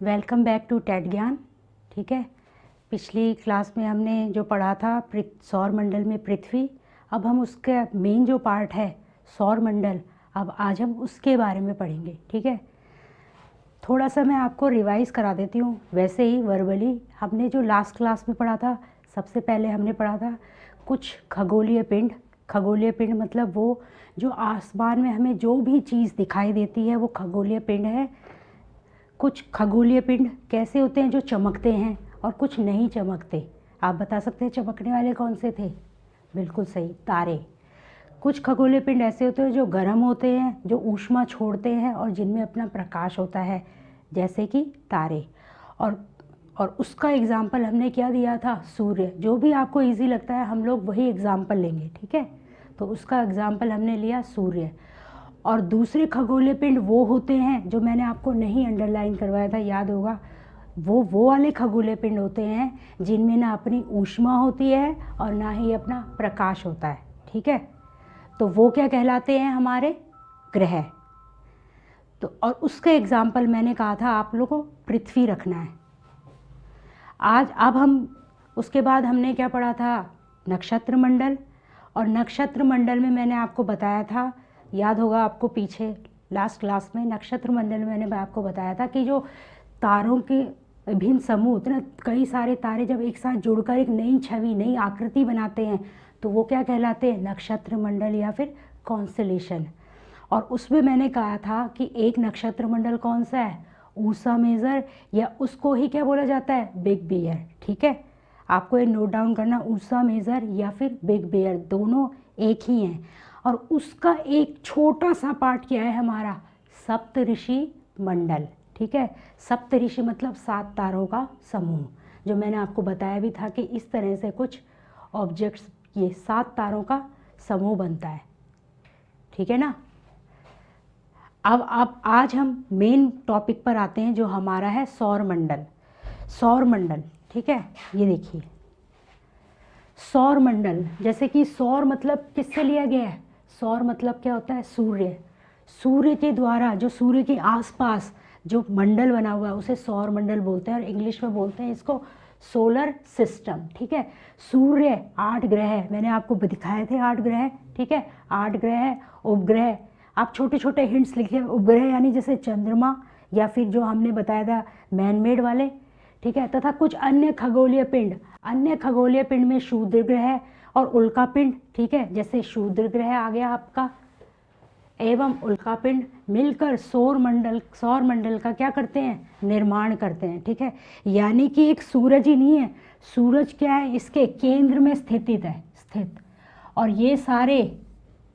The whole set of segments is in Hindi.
वेलकम बैक टू टेट ज्ञान। ठीक है, पिछली क्लास में हमने जो पढ़ा था सौर मंडल में पृथ्वी, अब हम उसका मेन जो पार्ट है सौर मंडल, अब आज हम उसके बारे में पढ़ेंगे। ठीक है, थोड़ा सा मैं आपको रिवाइज़ करा देती हूँ। वैसे ही वर्बली हमने जो लास्ट क्लास में पढ़ा था, सबसे पहले हमने पढ़ा था कुछ खगोलीय पिंड। खगोलीय पिंड मतलब वो जो आसमान में हमें जो भी चीज़ दिखाई देती है वो खगोलीय पिंड है। कुछ खगोलीय पिंड कैसे होते हैं, जो चमकते हैं और कुछ नहीं चमकते। आप बता सकते हैं चमकने वाले कौन से थे? बिल्कुल सही, तारे। कुछ खगोलीय पिंड ऐसे होते हैं जो गर्म होते हैं, जो ऊष्मा छोड़ते हैं और जिनमें अपना प्रकाश होता है, जैसे कि तारे। और उसका एग्जाम्पल हमने क्या दिया था? सूर्य। जो भी आपको इजी लगता है हम लोग वही एग्जाम्पल लेंगे। ठीक है, तो उसका एग्जाम्पल हमने लिया सूर्य। और दूसरे खगोलीय पिंड वो होते हैं जो मैंने आपको नहीं अंडरलाइन करवाया था, याद होगा। वो वाले खगोलीय पिंड होते हैं जिनमें ना अपनी ऊष्मा होती है और ना ही अपना प्रकाश होता है। ठीक है, तो वो क्या कहलाते हैं? हमारे ग्रह। तो और उसका एग्जाम्पल मैंने कहा था आप लोगों को पृथ्वी रखना है आज। अब हम उसके बाद हमने क्या पढ़ा था? नक्षत्र मंडल। और नक्षत्र मंडल में मैंने आपको बताया था, याद होगा आपको, पीछे लास्ट क्लास में नक्षत्र मंडल में मैंने आपको बताया था कि जो तारों के विभिन्न समूह होते हैं ना, कई सारे तारे जब एक साथ जुड़कर एक नई छवि, नई आकृति बनाते हैं तो वो क्या कहलाते हैं? नक्षत्र मंडल या फिर कॉन्स्टेलेशन। और उसमें मैंने कहा था कि एक नक्षत्र मंडल कौन सा है? ऊर्सा मेजर, या उसको ही क्या बोला जाता है? Big bear. ठीक है, आपको ये नोट डाउन करना, ऊर्सा मेजर या फिर बिग बियर दोनों एक ही हैं। और उसका एक छोटा सा पार्ट क्या है हमारा? सप्तऋषि मंडल। ठीक है, सप्तऋषि मतलब 7 तारों का समूह, जो मैंने आपको बताया भी था कि इस तरह से कुछ ऑब्जेक्ट्स, ये 7 तारों का समूह बनता है। ठीक है ना। अब आज हम मेन टॉपिक पर आते हैं जो हमारा है सौर मंडल। सौर मंडल, ठीक है, ये देखिए सौर मंडल। जैसे कि सौर मतलब किससे लिया गया है? सौर मतलब क्या होता है? सूर्य। सूर्य के द्वारा, जो सूर्य के आसपास जो मंडल बना हुआ है उसे सौर मंडल बोलते हैं, और इंग्लिश में बोलते हैं इसको सोलर सिस्टम। ठीक है, सूर्य 8 ग्रह है, मैंने आपको दिखाए थे 8 ग्रह। ठीक है, 8 ग्रह, उपग्रह। आप छोटे छोटे हिंट्स लिखिए। उपग्रह यानी जैसे चंद्रमा, या फिर जो हमने बताया था मैन मेड वाले। ठीक है, तथा कुछ अन्य खगोलीय पिंड। अन्य खगोलीय पिंड में शूद्र ग्रह और उल्का पिंड। ठीक है, जैसे शूद्र ग्रह आ गया आपका, एवं उल्का पिंड मिलकर सौर मंडल का क्या करते हैं? निर्माण करते हैं। ठीक है, यानी कि एक सूरज ही नहीं है, सूरज क्या है? इसके केंद्र में स्थित, और ये सारे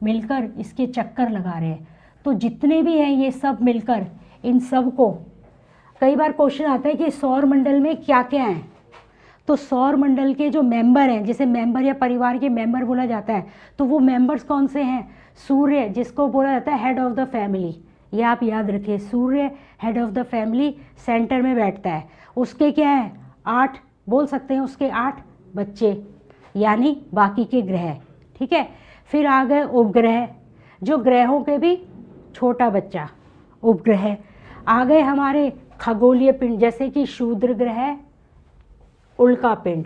मिलकर इसके चक्कर लगा रहे हैं। तो जितने भी हैं ये सब मिलकर, इन सब को, कई बार क्वेश्चन आता है कि सौर मंडल में क्या क्या है, तो सौर मंडल के जो मेंबर हैं, जिसे मेंबर या परिवार के मेंबर बोला जाता है, तो वो मेंबर्स कौन से हैं? सूर्य, जिसको बोला जाता है हेड ऑफ द फैमिली, ये आप याद रखिए, सूर्य head of the family centre में बैठता है। उसके क्या है? 8 बोल सकते हैं, उसके 8 बच्चे, यानी बाकी के ग्रह। ठीक है, फिर आ गए उपग्रह, जो ग्रहों के भी छोटा बच्चा, उपग्रह। आ गए हमारे खगोलीय पिंड, जैसे कि शूद्र ग्रह, उल्का पिंड।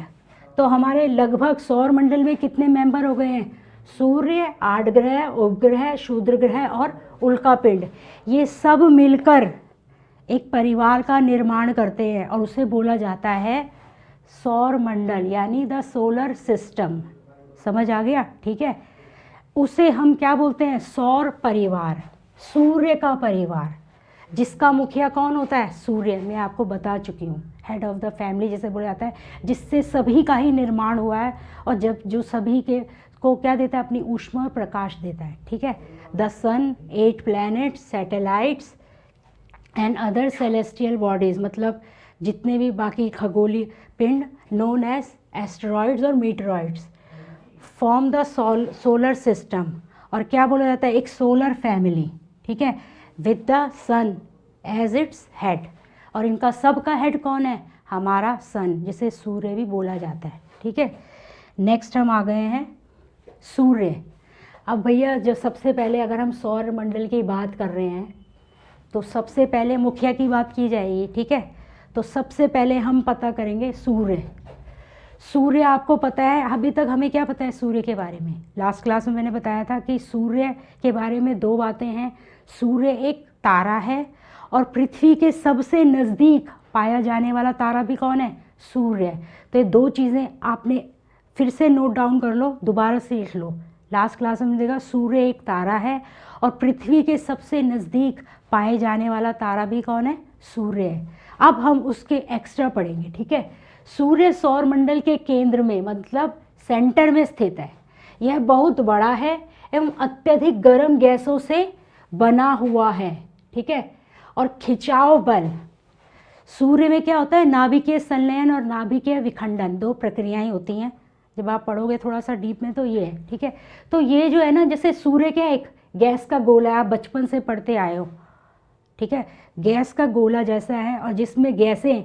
तो हमारे लगभग सौर मंडल में कितने मेंबर हो गए हैं? सूर्य, 8 ग्रह, उपग्रह, शूद्र ग्रह और उल्का पिंड, ये सब मिलकर एक परिवार का निर्माण करते हैं, और उसे बोला जाता है सौर मंडल, यानी द सोलर सिस्टम। समझ आ गया? ठीक है, उसे हम क्या बोलते हैं? सौर परिवार, सूर्य का परिवार, जिसका मुखिया कौन होता है? सूर्य। मैं आपको बता चुकी हूँ, हेड ऑफ द फैमिली जैसे बोला जाता है, जिससे सभी का ही निर्माण हुआ है, और जब जो सभी के को क्या देता है? अपनी ऊष्मा और प्रकाश देता है। ठीक है, the sun, 8 planets, satellites and other celestial bodies, मतलब जितने भी बाकी खगोलीय पिंड नोन एज एस्टेरॉइड्स और मीटरॉइड्स फॉर्म द सोलर सिस्टम। और क्या बोला जाता है? एक सोलर फैमिली। ठीक है, with the sun as its head. और इनका सब का हेड कौन है? हमारा सन, जिसे सूर्य भी बोला जाता है। ठीक है, नेक्स्ट हम आ गए हैं सूर्य। अब भैया, जो सबसे पहले अगर हम सौर मंडल की बात कर रहे हैं तो सबसे पहले मुखिया की बात की जाएगी। ठीक है, तो सबसे पहले हम पता करेंगे सूर्य। सूर्य आपको पता है, अभी तक हमें क्या पता है सूर्य के बारे में? लास्ट क्लास में मैंने बताया था कि सूर्य के बारे में दो बातें हैं। सूर्य एक तारा है और पृथ्वी के सबसे नज़दीक पाया जाने वाला तारा भी कौन है? सूर्य है। तो ये दो चीज़ें आपने फिर से नोट डाउन कर लो, दोबारा से लिख लो। लास्ट क्लास में देखा सूर्य एक तारा है और पृथ्वी के सबसे नज़दीक पाए जाने वाला तारा भी कौन है? सूर्य है। अब हम उसके एक्स्ट्रा पढ़ेंगे, ठीक है। सूर्य सौर मंडल के केंद्र में, मतलब सेंटर में स्थित है। यह बहुत बड़ा है एवं अत्यधिक गर्म गैसों से बना हुआ है, ठीक है। और खिंचाव बल, सूर्य में क्या होता है? नाभिकीय संलयन और नाभिकीय विखंडन, दो प्रक्रियाएं होती हैं। जब आप पढ़ोगे थोड़ा सा डीप में तो ये है, ठीक है। तो ये जो है ना, जैसे सूर्य क्या एक गैस का गोला है, आप बचपन से पढ़ते आए हो, ठीक है। गैस का गोला जैसा है और जिसमें गैसें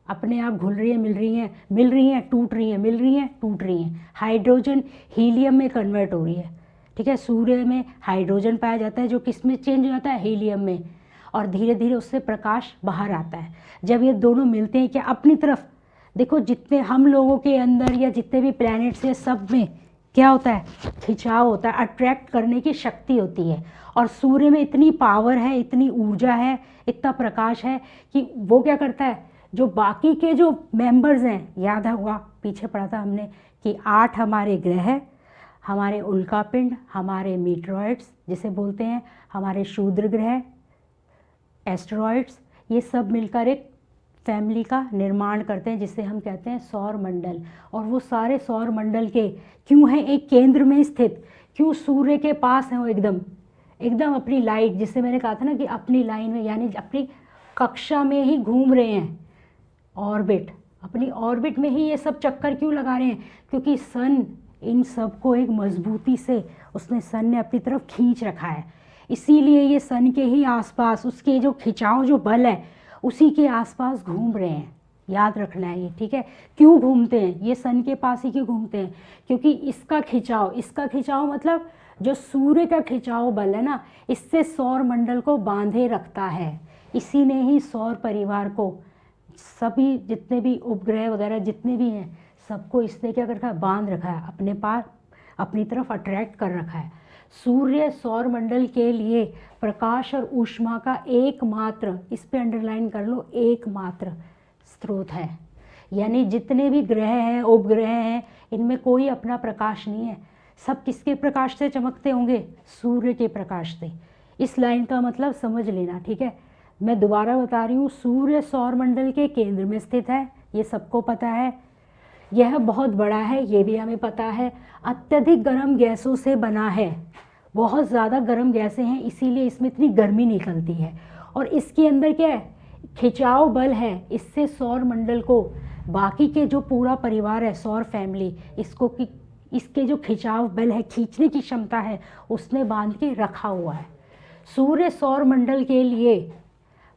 अपने आप घुल रही हैं, मिल रही हैं, मिल रही हैं, टूट रही हैं, मिल रही हैं, टूट रही हैं, हाइड्रोजन हीलियम में कन्वर्ट हो रही है, ठीक है। सूर्य में हाइड्रोजन पाया जाता है जो किस में चेंज हो जाता है? हीलियम में, और धीरे धीरे उससे प्रकाश बाहर आता है। जब ये दोनों मिलते हैं क्या अपनी तरफ, देखो जितने हम लोगों के अंदर या जितने भी प्लैनेट्स हैं सब में क्या होता है? खिंचाव होता है, अट्रैक्ट करने की शक्ति होती है। और सूर्य में इतनी पावर है, इतनी ऊर्जा है, इतना प्रकाश है कि वो क्या करता है, जो बाकी के जो मेंबर्स हैं, याद होगा पीछे पढ़ा था हमने कि 8 हमारे ग्रह, हमारे उल्कापिंड, हमारे मीटरॉइड्स जिसे बोलते हैं, हमारे क्षुद्र ग्रह, एस्टेरॉइड्स, ये सब मिलकर एक फैमिली का निर्माण करते हैं जिसे हम कहते हैं सौर मंडल। और वो सारे सौर मंडल के क्यों हैं एक केंद्र में स्थित? क्यों सूर्य के पास हैं वो? एकदम एकदम अपनी लाइट, जिससे मैंने कहा था ना कि अपनी लाइन में, यानी अपनी कक्षा में ही घूम रहे हैं, ऑर्बिट, अपनी ऑर्बिट में ही ये सब चक्कर क्यों लगा रहे हैं? क्योंकि सन इन सब को एक मजबूती से उसने, सन ने अपनी तरफ खींच रखा है। इसीलिए ये सन के ही आसपास, उसके जो खिंचाव जो बल है उसी के आसपास घूम रहे हैं। याद रखना है ये, ठीक है। क्यों घूमते हैं ये? सन के पास ही क्यों घूमते हैं? क्योंकि इसका खिंचाव मतलब जो सूर्य का खिंचाव बल है ना, इससे सौर मंडल को बांधे रखता है। इसी ने ही सौर परिवार को, सभी जितने भी उपग्रह वगैरह जितने भी हैं, सबको इसने क्या कर रखा है? बांध रखा है, अपने पास अपनी तरफ अट्रैक्ट कर रखा है। सूर्य सौर मंडल के लिए प्रकाश और ऊष्मा का एकमात्र, इस पे अंडरलाइन कर लो, एकमात्र स्रोत है। यानी जितने भी ग्रह हैं, उपग्रह हैं, इनमें कोई अपना प्रकाश नहीं है। सब किसके प्रकाश से चमकते होंगे? सूर्य के प्रकाश से। इस लाइन का मतलब समझ लेना, ठीक है। मैं दोबारा बता रही हूँ, सूर्य सौर मंडल के केंद्र में स्थित है, ये सबको पता है। यह बहुत बड़ा है, ये भी हमें पता है। अत्यधिक गर्म गैसों से बना है, बहुत ज़्यादा गर्म गैसें हैं, इसीलिए इसमें इतनी गर्मी निकलती है। और इसके अंदर क्या है? खिंचाव बल है। इससे सौर मंडल को, बाकी के जो पूरा परिवार है, सौर फैमिली, इसको कि इसके जो खिंचाव बल है, खींचने की क्षमता है, उसने बांध के रखा हुआ है। सूर्य सौर मंडल के लिए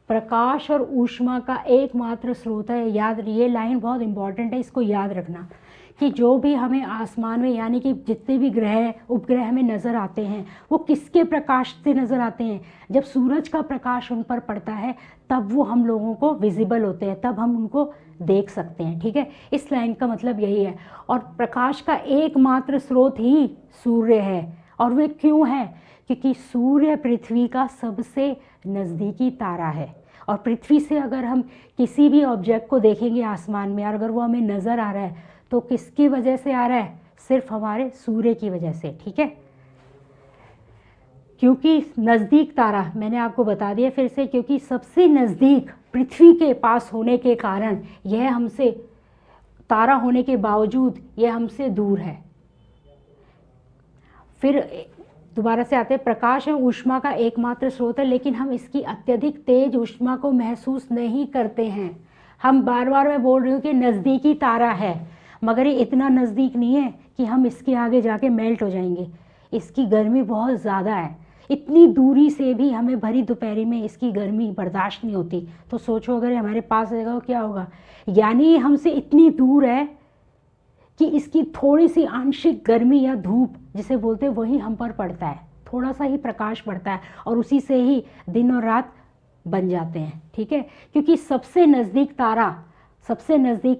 प्रकाश और ऊष्मा का एकमात्र स्रोत है। याद, ये लाइन बहुत इंपॉर्टेंट है, इसको याद रखना कि जो भी हमें आसमान में, यानी कि जितने भी ग्रह उपग्रह हमें नज़र आते हैं, वो किसके प्रकाश से नज़र आते हैं? जब सूरज का प्रकाश उन पर पड़ता है तब वो हम लोगों को विजिबल होते हैं, तब हम उनको देख सकते हैं, ठीक है। इस लाइन का मतलब यही है। और प्रकाश का एकमात्र स्रोत ही सूर्य है। और वे क्यों है? क्योंकि सूर्य पृथ्वी का सबसे नज़दीकी तारा है। और पृथ्वी से अगर हम किसी भी ऑब्जेक्ट को देखेंगे आसमान में, और अगर वो हमें नज़र आ रहा है तो किसकी वजह से आ रहा है? सिर्फ हमारे सूर्य की वजह से, ठीक है। क्योंकि नज़दीक तारा, मैंने आपको बता दिया फिर से, क्योंकि सबसे नज़दीक पृथ्वी के पास होने के कारण यह हमसे, तारा होने के बावजूद यह हमसे दूर है। फिर दोबारा से आते हैं, प्रकाश एवं ऊष्मा का एकमात्र स्रोत है, लेकिन हम इसकी अत्यधिक तेज ऊष्मा को महसूस नहीं करते हैं। हम बार बार मैं बोल रही हूँ कि नज़दीकी तारा है, मगर ये इतना नज़दीक नहीं है कि हम इसके आगे जाके मेल्ट हो जाएंगे। इसकी गर्मी बहुत ज़्यादा है, इतनी दूरी से भी हमें भरी दोपहरी में इसकी गर्मी बर्दाश्त नहीं होती। तो सोचो अगर हमारे पास रहेगा तो क्या होगा। यानी हमसे इतनी दूर है कि इसकी थोड़ी सी आंशिक गर्मी या धूप जिसे बोलते हैं वही हम पर पड़ता है, थोड़ा सा ही प्रकाश पड़ता है, और उसी से ही दिन और रात बन जाते हैं, ठीक है। क्योंकि सबसे नज़दीक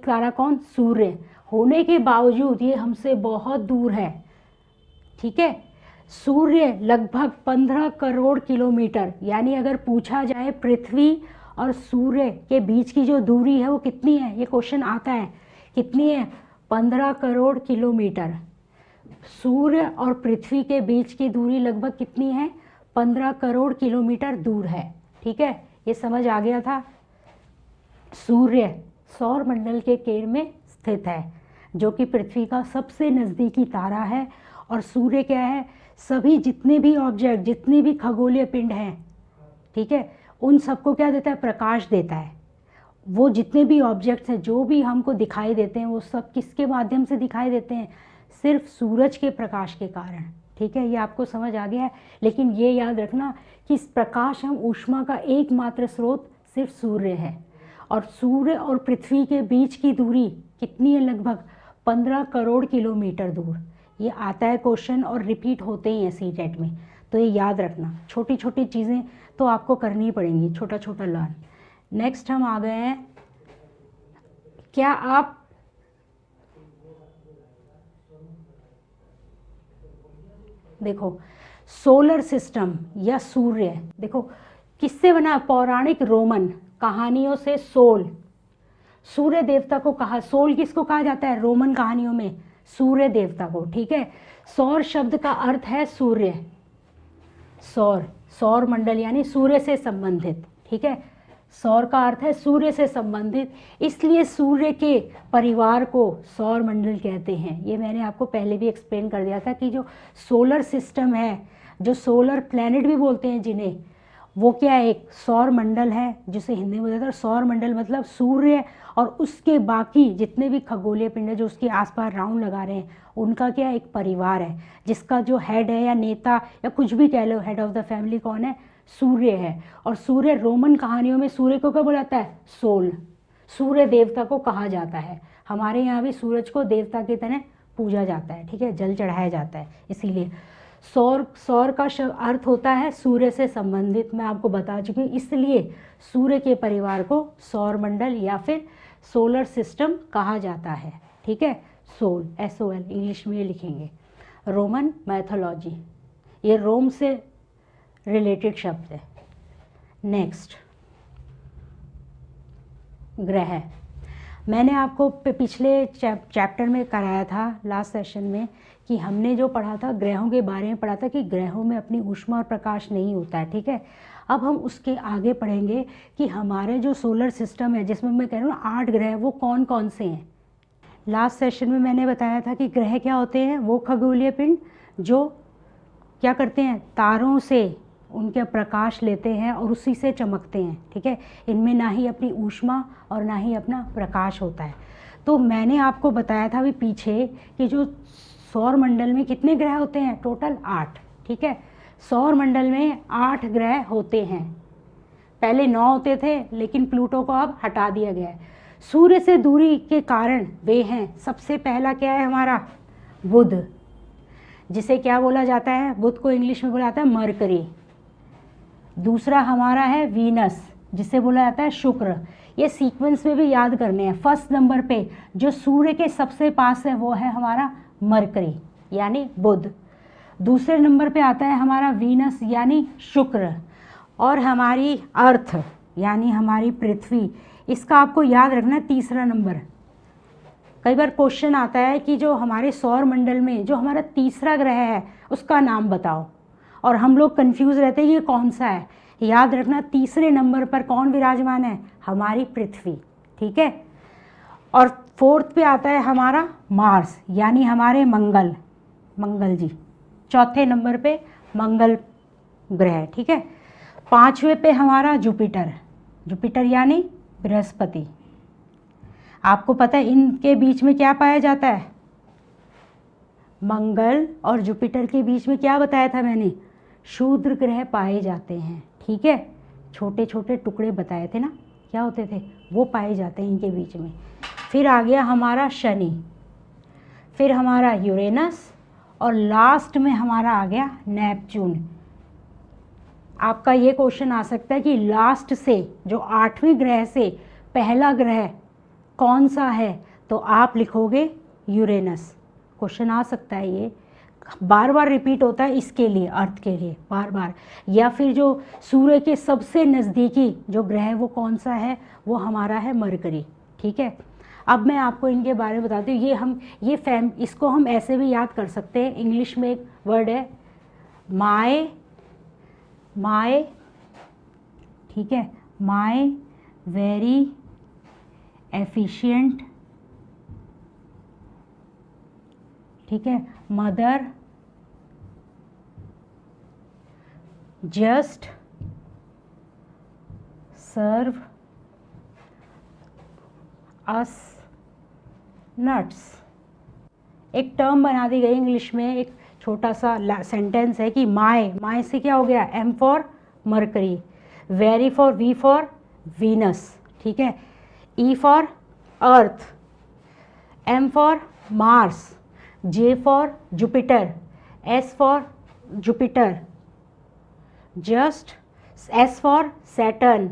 तारा कौन? सूर्य होने के बावजूद ये हमसे बहुत दूर है, ठीक है। सूर्य लगभग 15 करोड़ किलोमीटर, यानी अगर पूछा जाए पृथ्वी और सूर्य के बीच की जो दूरी है वो कितनी है, ये क्वेश्चन आता है, कितनी है? 15 करोड़ किलोमीटर। सूर्य और पृथ्वी के बीच की दूरी लगभग कितनी है? 15 करोड़ किलोमीटर दूर है, ठीक है। ये समझ आ गया था। सूर्य सौर मंडल के केंद्र में स्थित है, जो कि पृथ्वी का सबसे नज़दीकी तारा है। और सूर्य क्या है? सभी जितने भी ऑब्जेक्ट, जितने भी खगोलीय पिंड हैं, ठीक है, उन सबको क्या देता है? प्रकाश देता है। वो जितने भी ऑब्जेक्ट्स हैं, जो भी हमको दिखाई देते हैं, वो सब किसके माध्यम से दिखाई देते हैं? सिर्फ सूरज के प्रकाश के कारण, ठीक है। ये आपको समझ आ गया है। लेकिन ये याद रखना कि इस प्रकाश हम ऊष्मा का एकमात्र स्रोत सिर्फ सूर्य है। और सूर्य और पृथ्वी के बीच की दूरी कितनी है? लगभग 15 करोड़ किलोमीटर दूर। ये आता है क्वेश्चन और रिपीट होते ही हैं सीटेट में, तो ये याद रखना। छोटी छोटी चीज़ें तो आपको करनी पड़ेंगी, छोटा छोटा लर्न। नेक्स्ट हम आ गए हैं, क्या आप देखो सोलर सिस्टम या सूर्य, देखो किससे बना? पौराणिक रोमन कहानियों से सूर्य देवता को कहा। सोल किसको कहा जाता है रोमन कहानियों में? सूर्य देवता को, ठीक है। सौर शब्द का अर्थ है सूर्य, सौर मंडल यानी सूर्य से संबंधित, ठीक है। सौर का अर्थ है सूर्य से संबंधित, इसलिए सूर्य के परिवार को सौर मंडल कहते हैं। ये मैंने आपको पहले भी एक्सप्लेन कर दिया था कि जो सोलर सिस्टम है, जो सोलर प्लैनेट भी बोलते हैं जिन्हें, वो क्या है? एक सौर मंडल है, जिसे हिंदी में बोलते हैं सौर मंडल, मतलब सूर्य और उसके बाकी जितने भी खगोलीय पिंड है जो उसके आसपास राउंड लगा रहे हैं, उनका क्या एक परिवार है, जिसका जो हेड है या नेता या कुछ भी कह लो, हेड ऑफ द फैमिली कौन है? सूर्य है। और सूर्य रोमन कहानियों में सूर्य को क्या बोला जाता है? सोल, सूर्य देवता को कहा जाता है। हमारे यहाँ भी सूरज को देवता की तरह पूजा जाता है, ठीक है, जल चढ़ाया जाता है। इसीलिए सौर का अर्थ होता है सूर्य से संबंधित, मैं आपको बता चुकी हूँ। इसलिए सूर्य के परिवार को सौर मंडल या फिर सोलर सिस्टम कहा जाता है, ठीक है। सोल, SOL इंग्लिश में ये लिखेंगे। रोमन मैथोलॉजी, ये रोम से रिलेटेड शब्द है। नेक्स्ट, ग्रह। मैंने आपको पिछले चैप्टर में कराया था, लास्ट सेशन में, कि हमने जो पढ़ा था ग्रहों के बारे में पढ़ा था कि ग्रहों में अपनी ऊष्मा और प्रकाश नहीं होता है, ठीक है। अब हम उसके आगे पढ़ेंगे कि हमारे जो सोलर सिस्टम है, जिसमें मैं कह रहा हूँ 8 ग्रह, वो कौन कौन से हैं। लास्ट सेशन में मैंने बताया था कि ग्रह क्या होते हैं? वो खगोलीय पिंड जो क्या करते हैं? तारों से उनके प्रकाश लेते हैं और उसी से चमकते हैं, ठीक है। इनमें ना ही अपनी ऊष्मा और ना ही अपना प्रकाश होता है। तो मैंने आपको बताया था अभी पीछे कि जो सौर मंडल में कितने ग्रह होते हैं? टोटल 8, ठीक है। सौर मंडल में 8 ग्रह होते हैं। पहले 9 होते थे, लेकिन प्लूटो को अब हटा दिया गया है। सूर्य से दूरी के कारण वे हैं, सबसे पहला क्या है हमारा? बुध, जिसे क्या बोला जाता है? बुध को इंग्लिश में बोला जाता है मरकरी। दूसरा हमारा है वीनस, जिसे बोला जाता है शुक्र। ये सीक्वेंस में भी याद करने हैं। फर्स्ट नंबर पे जो सूर्य के सबसे पास है वो है हमारा मरकरी यानी बुध। दूसरे नंबर पे आता है हमारा वीनस यानी शुक्र। और हमारी अर्थ यानी हमारी पृथ्वी, इसका आपको याद रखना है तीसरा नंबर। कई बार क्वेश्चन आता है कि जो हमारे सौर मंडल में जो हमारा तीसरा ग्रह है उसका नाम बताओ, और हम लोग कंफ्यूज रहते हैं कि ये कौन सा है। याद रखना तीसरे नंबर पर कौन विराजमान है? हमारी पृथ्वी, ठीक है। और फोर्थ पे आता है हमारा मार्स यानी हमारे मंगल जी। चौथे नंबर पे मंगल ग्रह, ठीक है। पांचवें पे हमारा जुपिटर यानी बृहस्पति। आपको पता है इनके बीच में क्या पाया जाता है? मंगल और जुपिटर के बीच में क्या बताया था मैंने? क्षुद्र ग्रह पाए जाते हैं, ठीक है। छोटे छोटे टुकड़े बताए थे ना, क्या होते थे? वो पाए जाते हैं इनके बीच में। फिर आ गया हमारा शनि, फिर हमारा यूरेनस, और लास्ट में हमारा आ गया नेपच्यून। आपका ये क्वेश्चन आ सकता है कि लास्ट से जो 8वें ग्रह से पहला ग्रह कौन सा है, तो आप लिखोगे यूरेनस। क्वेश्चन आ सकता है, ये बार बार रिपीट होता है इसके लिए, अर्थ के लिए बार बार। या फिर जो सूर्य के सबसे नज़दीकी जो ग्रह है वो कौन सा है, वो हमारा है मरकरी। ठीक है, अब मैं आपको इनके बारे में बताती हूँ। इसको हम ऐसे भी याद कर सकते हैं। इंग्लिश में एक वर्ड है माय, ठीक है, माय वेरी एफिशिएंट, ठीक है, मदर जस्ट सर्व अस नट्स। एक टर्म बना दी गई इंग्लिश में, एक छोटा सा सेंटेंस है कि माय से क्या हो गया, M for Mercury, very for V for Venus, ठीक है, E for Earth, M for Mars, J for Jupiter, S for Jupiter, just S for Saturn,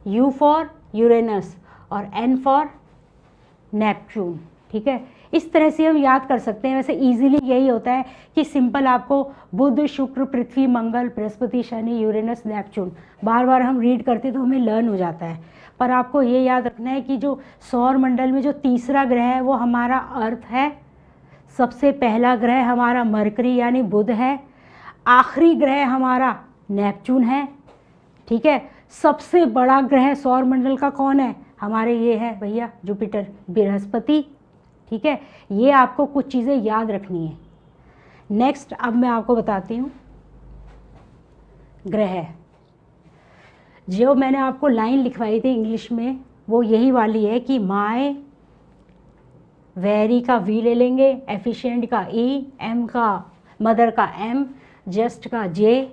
U for Uranus और एन फॉर नेपच्यून। ठीक है, इस तरह से हम याद कर सकते हैं। वैसे इजीली यही होता है कि सिंपल आपको बुध, शुक्र, पृथ्वी, मंगल, बृहस्पति, शनि, यूरेनस, नेपच्यून बार बार हम रीड करते तो हमें लर्न हो जाता है। पर आपको ये याद रखना है कि जो सौर मंडल में जो तीसरा ग्रह है वो हमारा अर्थ है, सबसे पहला ग्रह हमारा मरकरी यानी बुध है, आखिरी ग्रह हमारा नेपच्यून है। ठीक है, सबसे बड़ा ग्रह सौर मंडल का कौन है, हमारे ये है भैया जुपिटर, बृहस्पति। ठीक है, ये आपको कुछ चीज़ें याद रखनी है। नेक्स्ट अब मैं आपको बताती हूँ ग्रह। जो मैंने आपको लाइन लिखवाई थी इंग्लिश में वो यही वाली है कि माय वेरी का वी ले लेंगे, एफिशिएंट का ई, एम का मदर का एम, जस्ट का जे,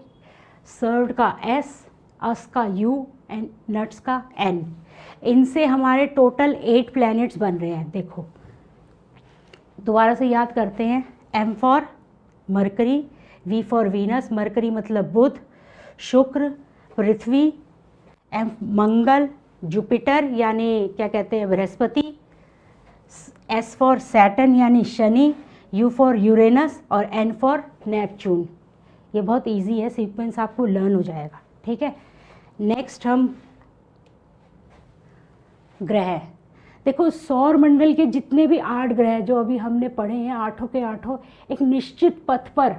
सर्व्ड का एस, अस का यू एंड नट्स का एन। इनसे हमारे टोटल 8 प्लैनेट्स बन रहे हैं। देखो दोबारा से याद करते हैं। M for Mercury, V for Venus, Mercury मतलब बुध, शुक्र, पृथ्वी, एम मंगल, जुपिटर यानी क्या कहते हैं बृहस्पति, एस फॉर सैटर्न यानी शनि, यू फॉर यूरेनस और एन फॉर नेपच्यून। ये बहुत इजी है, सीक्वेंस आपको लर्न हो जाएगा। ठीक है, नेक्स्ट हम ग्रह। देखो सौर मंडल के जितने भी 8 ग्रह जो अभी हमने पढ़े हैं, 8 के 8 एक निश्चित पथ पर,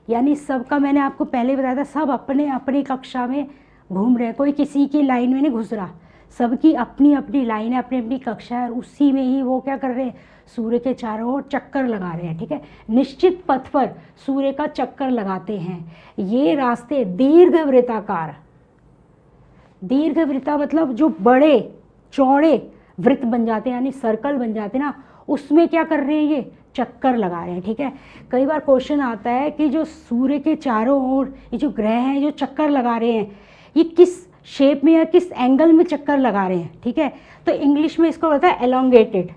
यानी सबका मैंने आपको पहले बताया था, सब अपने अपनी कक्षा में घूम रहे हैं, कोई किसी की लाइन में नहीं घुस रहा, सबकी अपनी अपनी लाइन है, अपनी अपनी कक्षा है, और उसी में ही वो क्या कर रहे हैं, सूर्य के चारों ओर चक्कर लगा रहे हैं। ठीक है, निश्चित पथ पर सूर्य का चक्कर लगाते हैं। ये रास्ते दीर्घवृत्ताकार, दीर्घवृत्ता मतलब जो बड़े चौड़े वृत्त बन जाते हैं यानी सर्कल बन जाते हैं ना, उसमें क्या कर रहे हैं, ये चक्कर लगा रहे हैं। ठीक है, कई बार क्वेश्चन आता है कि जो सूर्य के चारों ओर ये जो ग्रह हैं जो चक्कर लगा रहे हैं, ये किस शेप में या किस एंगल में चक्कर लगा रहे हैं। ठीक है, तो इंग्लिश में इसको होता है एलोंगेटेड,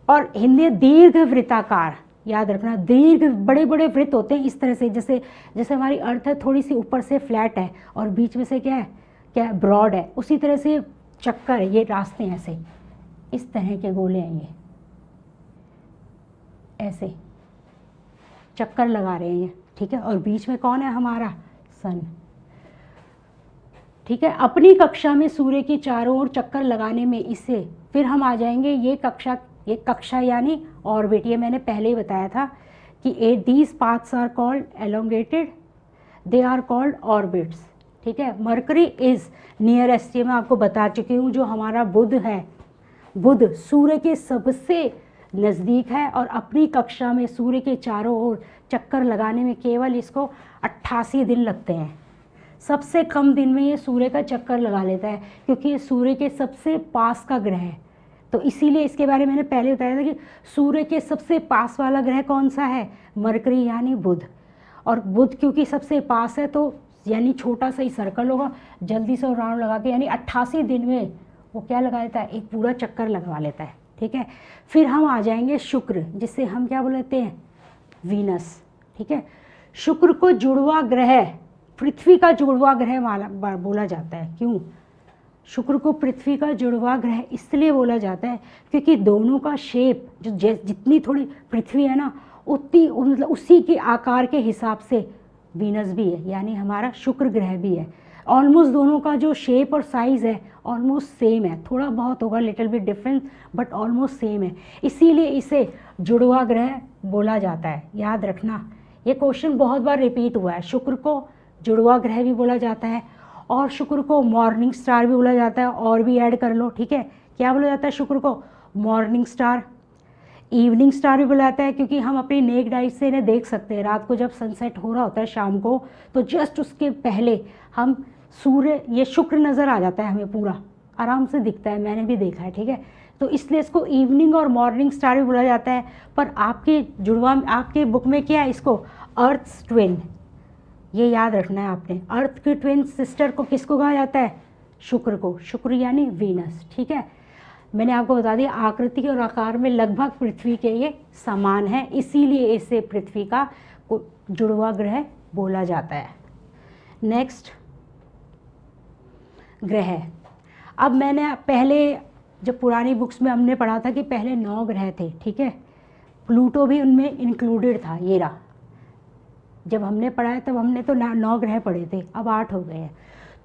और हिंदी दीर्घवृत्ताकार। याद रखना, दीर्घ बड़े बड़े वृत्त होते हैं इस तरह से, जैसे जैसे हमारी अर्थ है थोड़ी सी ऊपर से फ्लैट है और बीच में से क्या है ब्रॉड है, उसी तरह से चक्कर, ये रास्ते ऐसे इस तरह के गोले हैं, ये ऐसे चक्कर लगा रहे हैं। ठीक है, और बीच में कौन है, हमारा सन। ठीक है, अपनी कक्षा में सूर्य के चारों ओर चक्कर लगाने में इससे फिर हम आ जाएंगे ये कक्षा यानी ऑर्बिट। ये मैंने पहले ही बताया था कि these paths are called elongated, they are called orbits. ठीक है, मरकरी इज नियरेस्ट, ये मैं आपको बता चुकी हूँ। जो हमारा बुध है, बुध सूर्य के सबसे नज़दीक है और अपनी कक्षा में सूर्य के चारों ओर चक्कर लगाने में केवल इसको 88 दिन लगते हैं। सबसे कम दिन में ये सूर्य का चक्कर लगा लेता है, क्योंकि ये सूर्य के सबसे पास का ग्रह है। तो इसीलिए इसके बारे में मैंने पहले बताया था कि सूर्य के सबसे पास वाला ग्रह कौन सा है, मरकरी यानी बुध। और बुध क्योंकि सबसे पास है तो यानी छोटा सा ही सर्कल होगा, जल्दी से राउंड लगा के यानी 88 दिन में वो क्या लगा लेता है, एक पूरा चक्कर लगवा लेता है। ठीक है, फिर हम आ जाएंगे शुक्र, जिससे हम क्या बोल लेते हैं, वीनस। ठीक है, शुक्र को जुड़वा ग्रह पृथ्वी का जुड़वा ग्रह बोला जाता है। क्यों? शुक्र को पृथ्वी का जुड़वा ग्रह इसलिए बोला जाता है क्योंकि दोनों का शेप जो जितनी थोड़ी पृथ्वी है ना, उतनी मतलब उसी के आकार के हिसाब से वीनस भी है, यानी हमारा शुक्र ग्रह भी है। ऑलमोस्ट दोनों का जो शेप और साइज़ है ऑलमोस्ट सेम है, थोड़ा बहुत होगा little bit difference, but almost same है, इसीलिए इसे जुड़वा ग्रह बोला जाता है। याद रखना, ये क्वेश्चन बहुत बार रिपीट हुआ है। शुक्र को जुड़वा ग्रह भी बोला जाता है और शुक्र को मॉर्निंग स्टार भी बोला जाता है, और भी ऐड कर लो, ठीक है। क्या बोला जाता है शुक्र को? मॉर्निंग स्टार, इवनिंग स्टार भी बोला जाता है, क्योंकि हम अपनी नेक्ड आई से इन्हें देख सकते हैं। रात को जब सनसेट हो रहा होता है शाम को, तो जस्ट उसके पहले हम सूर्य, ये शुक्र नज़र आ जाता है हमें, पूरा आराम से दिखता है, मैंने भी देखा है, ठीक है। तो इसलिए इसको इवनिंग और मॉर्निंग स्टार भी बोला जाता है। पर आपके जुड़वा, आपके बुक में क्या है, इसको अर्थ ट्विन, ये याद रखना है आपने। अर्थ की ट्विन सिस्टर को किसको कहा जाता है? शुक्र को। शुक्र यानी वीनस, ठीक है। मैंने आपको बता दिया आकृति और आकार में लगभग पृथ्वी के ये समान है, इसीलिए इसे पृथ्वी का जुड़वा ग्रह बोला जाता है। नेक्स्ट ग्रह। अब मैंने पहले जब पुरानी बुक्स में हमने पढ़ा था कि पहले 9 ग्रह थे, ठीक है। प्लूटो भी उनमें इंक्लूडेड था, ये रहा। जब हमने पढ़ा है तब हमने तो 9 ग्रह पढ़े थे, अब 8 हो गए हैं।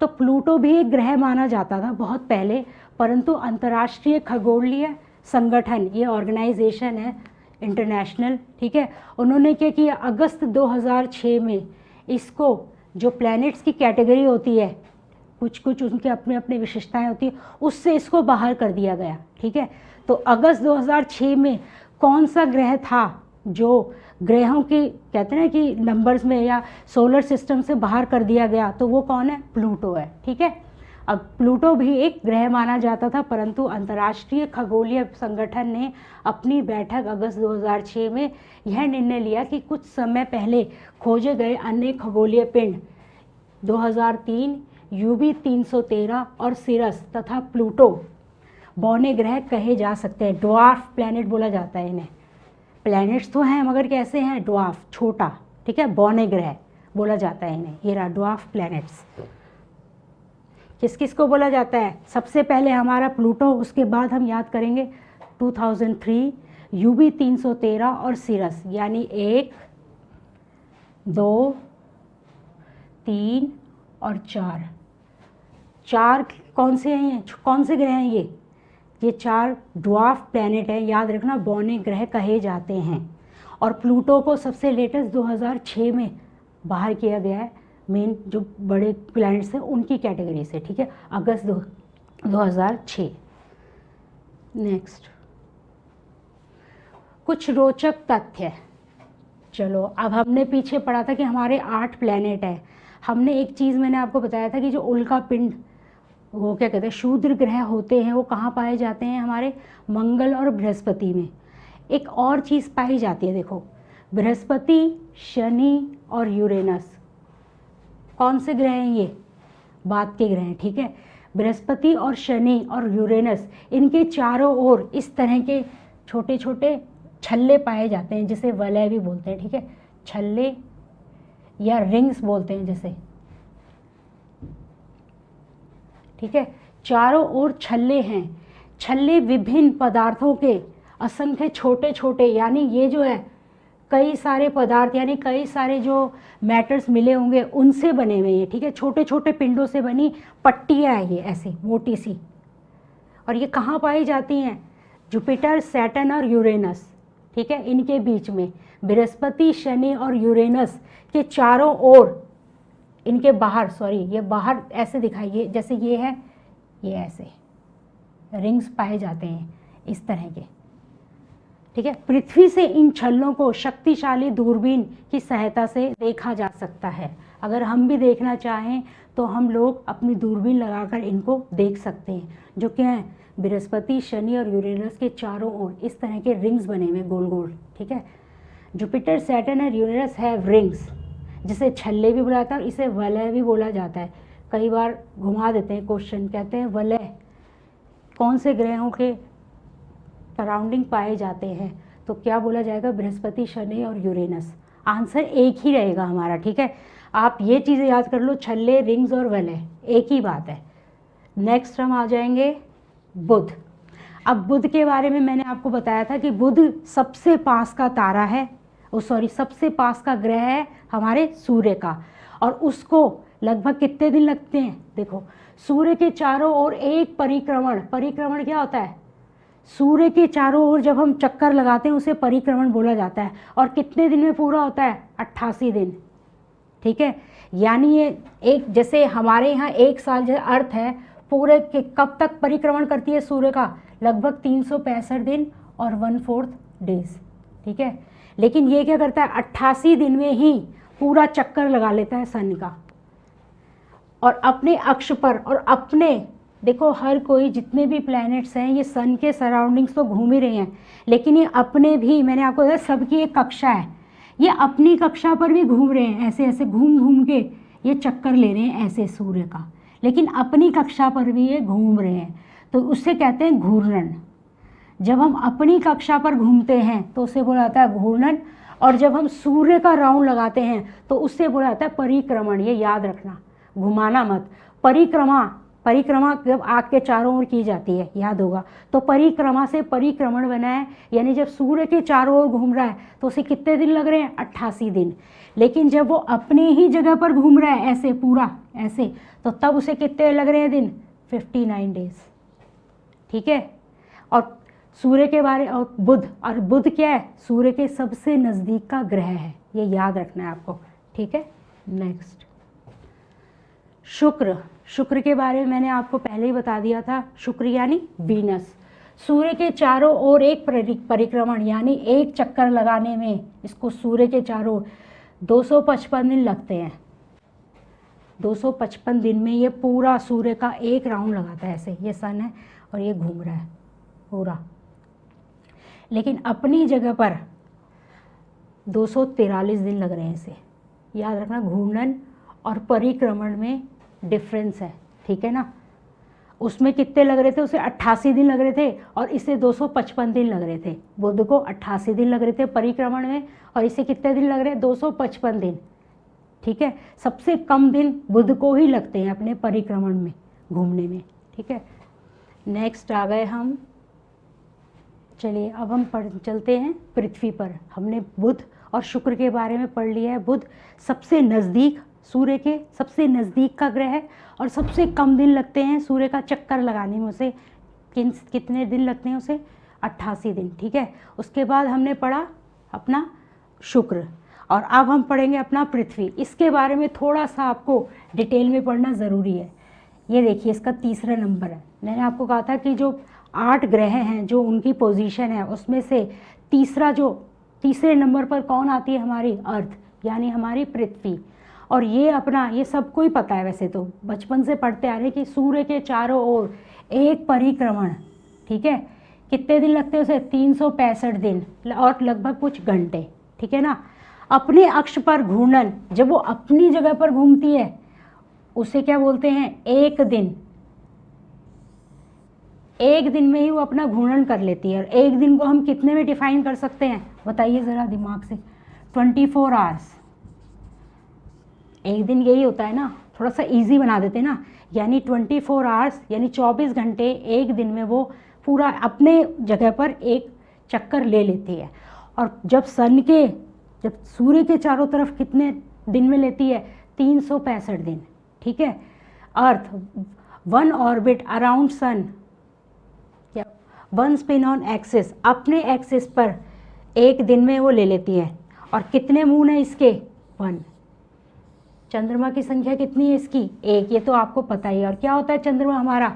तो प्लूटो भी एक ग्रह माना जाता था बहुत पहले, परंतु अंतर्राष्ट्रीय खगोलीय संगठन, ये ऑर्गेनाइजेशन है इंटरनेशनल, ठीक है, उन्होंने क्या किया, अगस्त 2006 में इसको, जो प्लैनेट्स की कैटेगरी होती है, कुछ कुछ उनके अपने अपने विशेषताएं होती है, उससे इसको बाहर कर दिया गया, ठीक है। तो अगस्त 2006 में कौन सा ग्रह था जो ग्रहों की कहते हैं ना कि नंबर्स में या सोलर सिस्टम से बाहर कर दिया गया, तो वो कौन है? प्लूटो है, ठीक है। अब प्लूटो भी एक ग्रह माना जाता था, परंतु अंतर्राष्ट्रीय खगोलीय संगठन ने अपनी बैठक अगस्त 2006 में यह निर्णय लिया कि कुछ समय पहले खोजे गए अन्य खगोलीय पिंड 2003, यूबी 313 और सिरस तथा प्लूटो बौने ग्रह कहे जा सकते हैं। ड्वार्फ प्लैनेट बोला जाता है इन्हें। प्लैनेट्स तो हैं मगर कैसे हैं? ड्वार्फ, छोटा, ठीक है। बौने ग्रह बोला जाता है इन्हें, ये रहा ड्वार्फ प्लैनेट्स। किस किस को बोला जाता है? सबसे पहले हमारा प्लूटो, उसके बाद हम याद करेंगे 2003, यूबी 313 और सिरस, यानी 1, 2, 3 और 4। 4 कौन से हैं? ये कौन से ग्रह हैं? ये 4 ड्वार्फ प्लैनेट हैं, याद रखना, बौने ग्रह कहे जाते हैं। और प्लूटो को सबसे लेटेस्ट 2006 में बाहर किया गया है, मेन जो बड़े प्लैनेट्स हैं उनकी कैटेगरी से, ठीक है, अगस्त 2006। नेक्स्ट कुछ रोचक तथ्य। चलो, अब हमने पीछे पढ़ा था कि हमारे 8 प्लैनेट हैं। हमने एक चीज़ मैंने आपको बताया था कि जो उल्का पिंड, वो क्या कहते हैं, शूद्र ग्रह होते हैं, वो कहाँ पाए जाते हैं? हमारे मंगल और बृहस्पति में। एक और चीज़ पाई जाती है, देखो, बृहस्पति, शनि और यूरेनस कौन से ग्रह हैं? ये बात के ग्रह हैं, ठीक है। बृहस्पति और शनि और यूरेनस, इनके चारों ओर इस तरह के छोटे छोटे छल्ले पाए जाते हैं, जिसे वलय भी बोलते हैं, ठीक है। छल्ले या रिंग्स बोलते हैं जैसे, ठीक है। चारों ओर छल्ले हैं। छल्ले विभिन्न पदार्थों के असंख्य छोटे छोटे, यानी ये जो है कई सारे पदार्थ, यानी कई सारे जो मैटर्स मिले होंगे उनसे बने हुए हैं, ठीक है। छोटे छोटे पिंडों से बनी पट्टियाँ हैं ये, ऐसी मोटी सी। और ये कहाँ पाई जाती हैं? जुपिटर, सैटर्न और यूरेनस, ठीक है, इनके बीच में। बृहस्पति, शनि और यूरेनस के चारों ओर, इनके बाहर, सॉरी, ये बाहर ऐसे दिखाइए, जैसे ये है, ये ऐसे रिंग्स पाए जाते हैं इस तरह के, ठीक है। पृथ्वी से इन छल्लों को शक्तिशाली दूरबीन की सहायता से देखा जा सकता है। अगर हम भी देखना चाहें तो हम लोग अपनी दूरबीन लगाकर इनको देख सकते हैं, जो क्या है, बृहस्पति, शनि और यूरेनस के चारों ओर इस तरह के रिंग्स बने हुए गोल गोल, ठीक है। जुपिटर, सैटर्न और यूरेनस हैव रिंग्स, जिसे छल्ले भी बोला जाता है और इसे वलय भी बोला जाता है। कई बार घुमा देते हैं क्वेश्चन, कहते हैं वलय कौन से ग्रहों के सराउंडिंग पाए जाते हैं, तो क्या बोला जाएगा? बृहस्पति, शनि और यूरेनस। आंसर एक ही रहेगा हमारा, ठीक है। आप ये चीज़ें याद कर लो, छल्ले, रिंग्स और वलय एक ही बात है। नेक्स्ट हम आ जाएंगे बुध। अब बुध के बारे में मैंने आपको बताया था कि बुध सबसे पास का तारा है, सबसे पास का ग्रह है हमारे सूर्य का, और उसको लगभग कितने दिन लगते हैं? देखो, सूर्य के चारों ओर एक परिक्रमण, परिक्रमण क्या होता है? सूर्य के चारों ओर जब हम चक्कर लगाते हैं उसे परिक्रमण बोला जाता है, और कितने दिन में पूरा होता है? 88 दिन। ठीक है, यानी ये एक, जैसे हमारे यहाँ एक साल जैसे अर्थ है, पूरे के कब तक परिक्रमण करती है सूर्य का? लगभग 365 दिन और 1/4 डेज। ठीक है, लेकिन ये क्या करता है? 88 दिन में ही पूरा चक्कर लगा लेता है सन का, और अपने अक्ष पर, और अपने, देखो हर कोई, जितने भी प्लैनेट्स हैं ये सन के सराउंडिंग्स तो घूम ही रहे हैं, लेकिन ये अपने भी, मैंने आपको बताया सबकी एक कक्षा है, ये अपनी कक्षा पर भी घूम रहे हैं, ऐसे ऐसे घूम घूम के ये चक्कर ले रहे हैं ऐसे सूर्य का, लेकिन अपनी कक्षा पर भी ये घूम रहे हैं, तो उससे कहते हैं घूर्णन। जब हम अपनी कक्षा पर घूमते हैं तो उसे बोला जाता है घूर्णन, और जब हम सूर्य का राउंड लगाते हैं तो उससे बोला जाता है परिक्रमण। ये याद रखना, घुमाना मत। परिक्रमा, परिक्रमा जब आग के चारों ओर की जाती है, याद होगा, तो परिक्रमा से परिक्रमण बना है, यानी जब सूर्य के चारों ओर घूम रहा है तो उसे कितने दिन लग रहे हैं? 88 दिन। लेकिन जब वो अपनी ही जगह पर घूम रहा है ऐसे पूरा ऐसे, तो तब उसे कितने लग रहे हैं दिन? 59 डेज। ठीक है, और सूर्य के बारे, और बुध क्या है? सूर्य के सबसे नज़दीक का ग्रह है, ये याद रखना है आपको। ठीक है, नेक्स्ट शुक्र। शुक्र के बारे में मैंने आपको पहले ही बता दिया था। शुक्र यानी वीनस। सूर्य के चारों ओर एक परिक्रमण यानी एक चक्कर लगाने में इसको सूर्य के चारों 255 दिन लगते हैं। 255 दिन में ये पूरा सूर्य का एक राउंड लगाता है ऐसे, ये सन है और ये घूम रहा है पूरा, लेकिन अपनी जगह पर 243 दिन लग रहे हैं इसे। याद रखना, घूर्णन और परिक्रमण में डिफरेंस है। ठीक है ना, उसमें कितने लग रहे थे? उसे 88 दिन लग रहे थे और इसे 255 दिन लग रहे थे। बुध को 88 दिन लग रहे थे परिक्रमण में, और इसे कितने दिन लग रहे हैं? 255 दिन। ठीक है, सबसे कम दिन बुध को ही लगते हैं अपने परिक्रमण में, घूमने में। ठीक है, नेक्स्ट आ गए हम, चलिए अब हम चलते हैं पृथ्वी पर। हमने बुध और शुक्र के बारे में पढ़ लिया है। बुध सबसे नज़दीक, सूर्य के सबसे नज़दीक का ग्रह है, और सबसे कम दिन लगते हैं सूर्य का चक्कर लगाने में। उसे कितने दिन लगते हैं? उसे 88 दिन। ठीक है, उसके बाद हमने पढ़ा अपना शुक्र, और अब हम पढ़ेंगे अपना पृथ्वी। इसके बारे में थोड़ा सा आपको डिटेल में पढ़ना ज़रूरी है। ये देखिए, इसका तीसरा नंबर है। मैंने आपको कहा था कि जो 8 ग्रह हैं, जो उनकी पोजीशन है, उसमें से तीसरे नंबर पर कौन आती है? हमारी अर्थ, यानी हमारी पृथ्वी। और ये अपना, ये सबको ही पता है वैसे तो, बचपन से पढ़ते आ रहे हैं कि सूर्य के चारों ओर एक परिक्रमण, ठीक है, कितने दिन लगते हैं उसे? 365 दिन और लगभग कुछ घंटे। ठीक है ना, अपने अक्ष पर घूर्णन, जब वो अपनी जगह पर घूमती है उसे क्या बोलते हैं? एक दिन। एक दिन में ही वो अपना घूर्णन कर लेती है। और एक दिन को हम कितने में डिफाइन कर सकते हैं? बताइए ज़रा दिमाग से। 24 आवर्स। एक दिन यही होता है ना, थोड़ा सा इजी बना देते हैं ना, यानी 24 आवर्स यानी 24 घंटे एक दिन में वो पूरा अपने जगह पर एक चक्कर ले लेती है। और जब सूर्य के चारों तरफ कितने दिन में लेती है? 365 दिन। ठीक है, Earth 1 orbit around sun, one spin on axis, अपने एक्सिस पर एक दिन में वो ले लेती है। और कितने मून है इसके? 1। चंद्रमा की संख्या कितनी है इसकी? 1। ये तो आपको पता ही है। और क्या होता है चंद्रमा? हमारा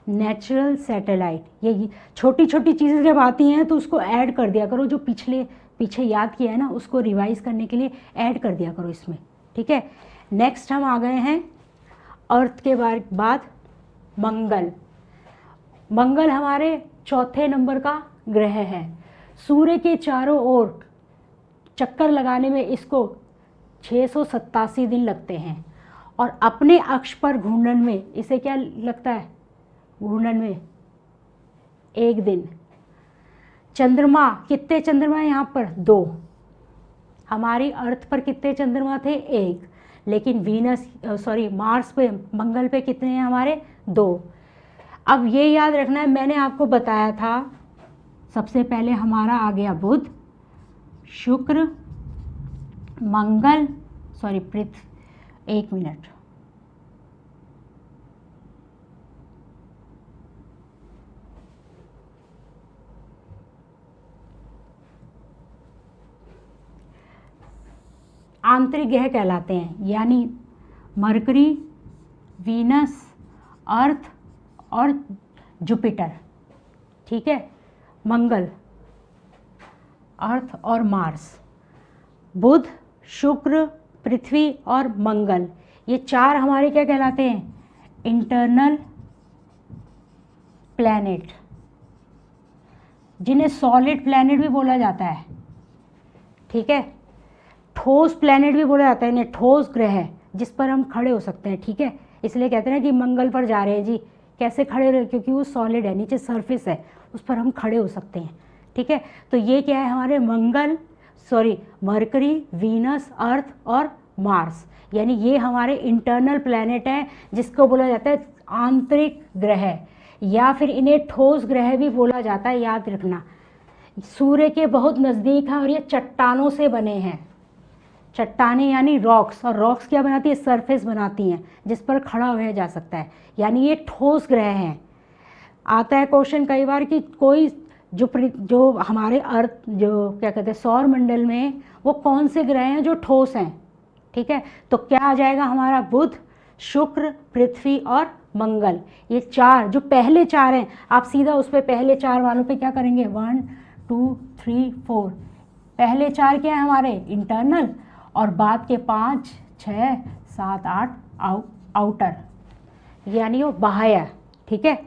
नेचुरल सैटेलाइट। ये छोटी छोटी चीज़ें जब आती हैं तो उसको ऐड कर दिया करो, जो पीछे याद किया है ना उसको रिवाइज करने के लिए ऐड कर दिया करो इसमें। ठीक है, नेक्स्ट हम आ गए हैं अर्थ के बाद मंगल। मंगल हमारे चौथे नंबर का ग्रह है। सूर्य के चारों ओर चक्कर लगाने में इसको 687 दिन लगते हैं, और अपने अक्ष पर घूर्णन में इसे क्या लगता है? घूर्णन में 1 दिन। चंद्रमा, कितने चंद्रमा है यहाँ पर? 2। हमारी अर्थ पर कितने चंद्रमा थे? 1। लेकिन मार्स पे, मंगल पे कितने हैं हमारे? 2। अब ये याद रखना है, मैंने आपको बताया था सबसे पहले हमारा आ गया बुध, शुक्र, मंगल, पृथ्वी, 1 मिनट, आंतरिक ग्रह कहलाते हैं, यानी मरकरी, वीनस, अर्थ और जुपिटर, ठीक है, मंगल, अर्थ और मार्स, बुध, शुक्र, पृथ्वी और मंगल, ये 4 हमारे क्या कहलाते हैं? इंटरनल प्लैनेट, जिन्हें सॉलिड प्लैनेट भी बोला जाता है, ठीक है, ठोस प्लैनेट भी बोला जाता है, इन्हें ठोस ग्रह है जिस पर हम खड़े हो सकते हैं, ठीक है, इसलिए कहते हैं कि मंगल पर जा रहे हैं जी, कैसे खड़े रहे? क्योंकि वो सॉलिड है, नीचे सरफेस है, उस पर हम खड़े हो सकते हैं, ठीक है। तो ये क्या है हमारे? मरकरी, वीनस, अर्थ और मार्स, यानी ये हमारे इंटरनल प्लैनेट हैं, जिसको बोला जाता है आंतरिक ग्रह, या फिर इन्हें ठोस ग्रह भी बोला जाता है, याद रखना। सूर्य के बहुत नज़दीक हैं और ये चट्टानों से बने हैं, चट्टानें यानी रॉक्स, और रॉक्स क्या बनाती है? सरफेस बनाती हैं जिस पर खड़ा हुआ जा सकता है, यानी ये ठोस ग्रह हैं। आता है क्वेश्चन कई बार कि कोई जो हमारे अर्थ, जो क्या कहते हैं सौर मंडल में, वो कौन से ग्रह हैं जो ठोस हैं, ठीक है। तो क्या आ जाएगा हमारा? बुध, शुक्र, पृथ्वी और मंगल, ये 4 जो पहले 4 हैं, आप सीधा उस पर पहले 4 वालों पे क्या करेंगे? 1 2 3 4, पहले 4 क्या है हमारे? इंटरनल, और बाद के 5 6 7 8 आउटर, यानी वो बाह्य, ठीक है,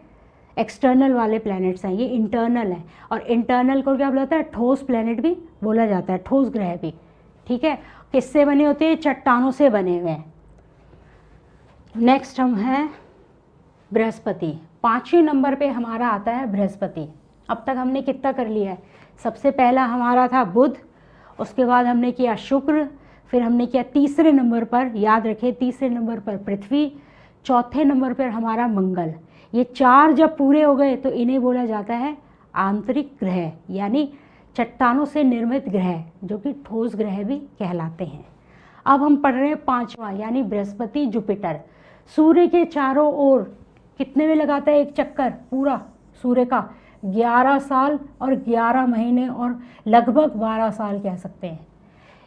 एक्सटर्नल वाले प्लैनेट्स हैं, ये इंटरनल हैं। और इंटरनल को क्या बोला जाता है? ठोस प्लैनेट भी बोला जाता है, ठोस ग्रह भी, ठीक है। किससे बने होते हैं? चट्टानों से बने हुए हैं। नेक्स्ट हम हैं बृहस्पति, 5वें नंबर पे हमारा आता है बृहस्पति। अब तक हमने कितना कर लिया है? सबसे पहला हमारा था बुध, उसके बाद हमने किया शुक्र, फिर हमने किया तीसरे नंबर पर, याद रखें तीसरे नंबर पर पृथ्वी, चौथे नंबर पर हमारा मंगल। ये 4 जब पूरे हो गए तो इन्हें बोला जाता है आंतरिक ग्रह, यानी चट्टानों से निर्मित ग्रह, जो कि ठोस ग्रह भी कहलाते हैं। अब हम पढ़ रहे हैं 5वां, यानी बृहस्पति जुपिटर। सूर्य के चारों ओर कितने में लगाता है एक चक्कर पूरा सूर्य का? 11 साल और 11 महीने और लगभग 12 साल कह सकते हैं।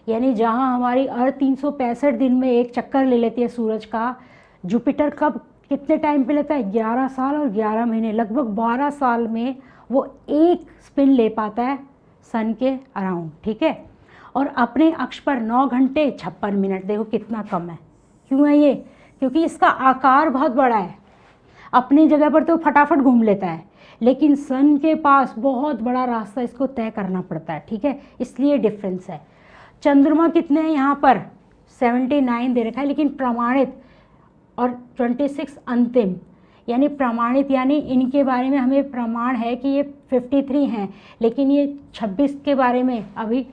यानी जहां हमारी अर्थ 365 दिन में एक चक्कर ले लेती है सूरज का, जुपिटर कब कितने टाइम पे लेता है? 11 साल और 11 महीने, लगभग 12 साल में वो एक स्पिन ले पाता है सन के अराउंड, ठीक है। और अपने अक्ष पर 9 घंटे 56 मिनट, देखो कितना कम है। क्यों है ये? क्योंकि इसका आकार बहुत बड़ा है। अपनी जगह पर तो फटाफट घूम लेता है, लेकिन सन के पास बहुत बड़ा रास्ता इसको तय करना पड़ता है, ठीक है, इसलिए डिफरेंस है। चंद्रमा कितने हैं यहाँ पर? 79 दे रखा है, लेकिन प्रमाणित और 26 अंतिम, यानी प्रमाणित, यानी इनके बारे में हमें प्रमाण है कि ये 53 हैं, लेकिन ये 26 के बारे में अभी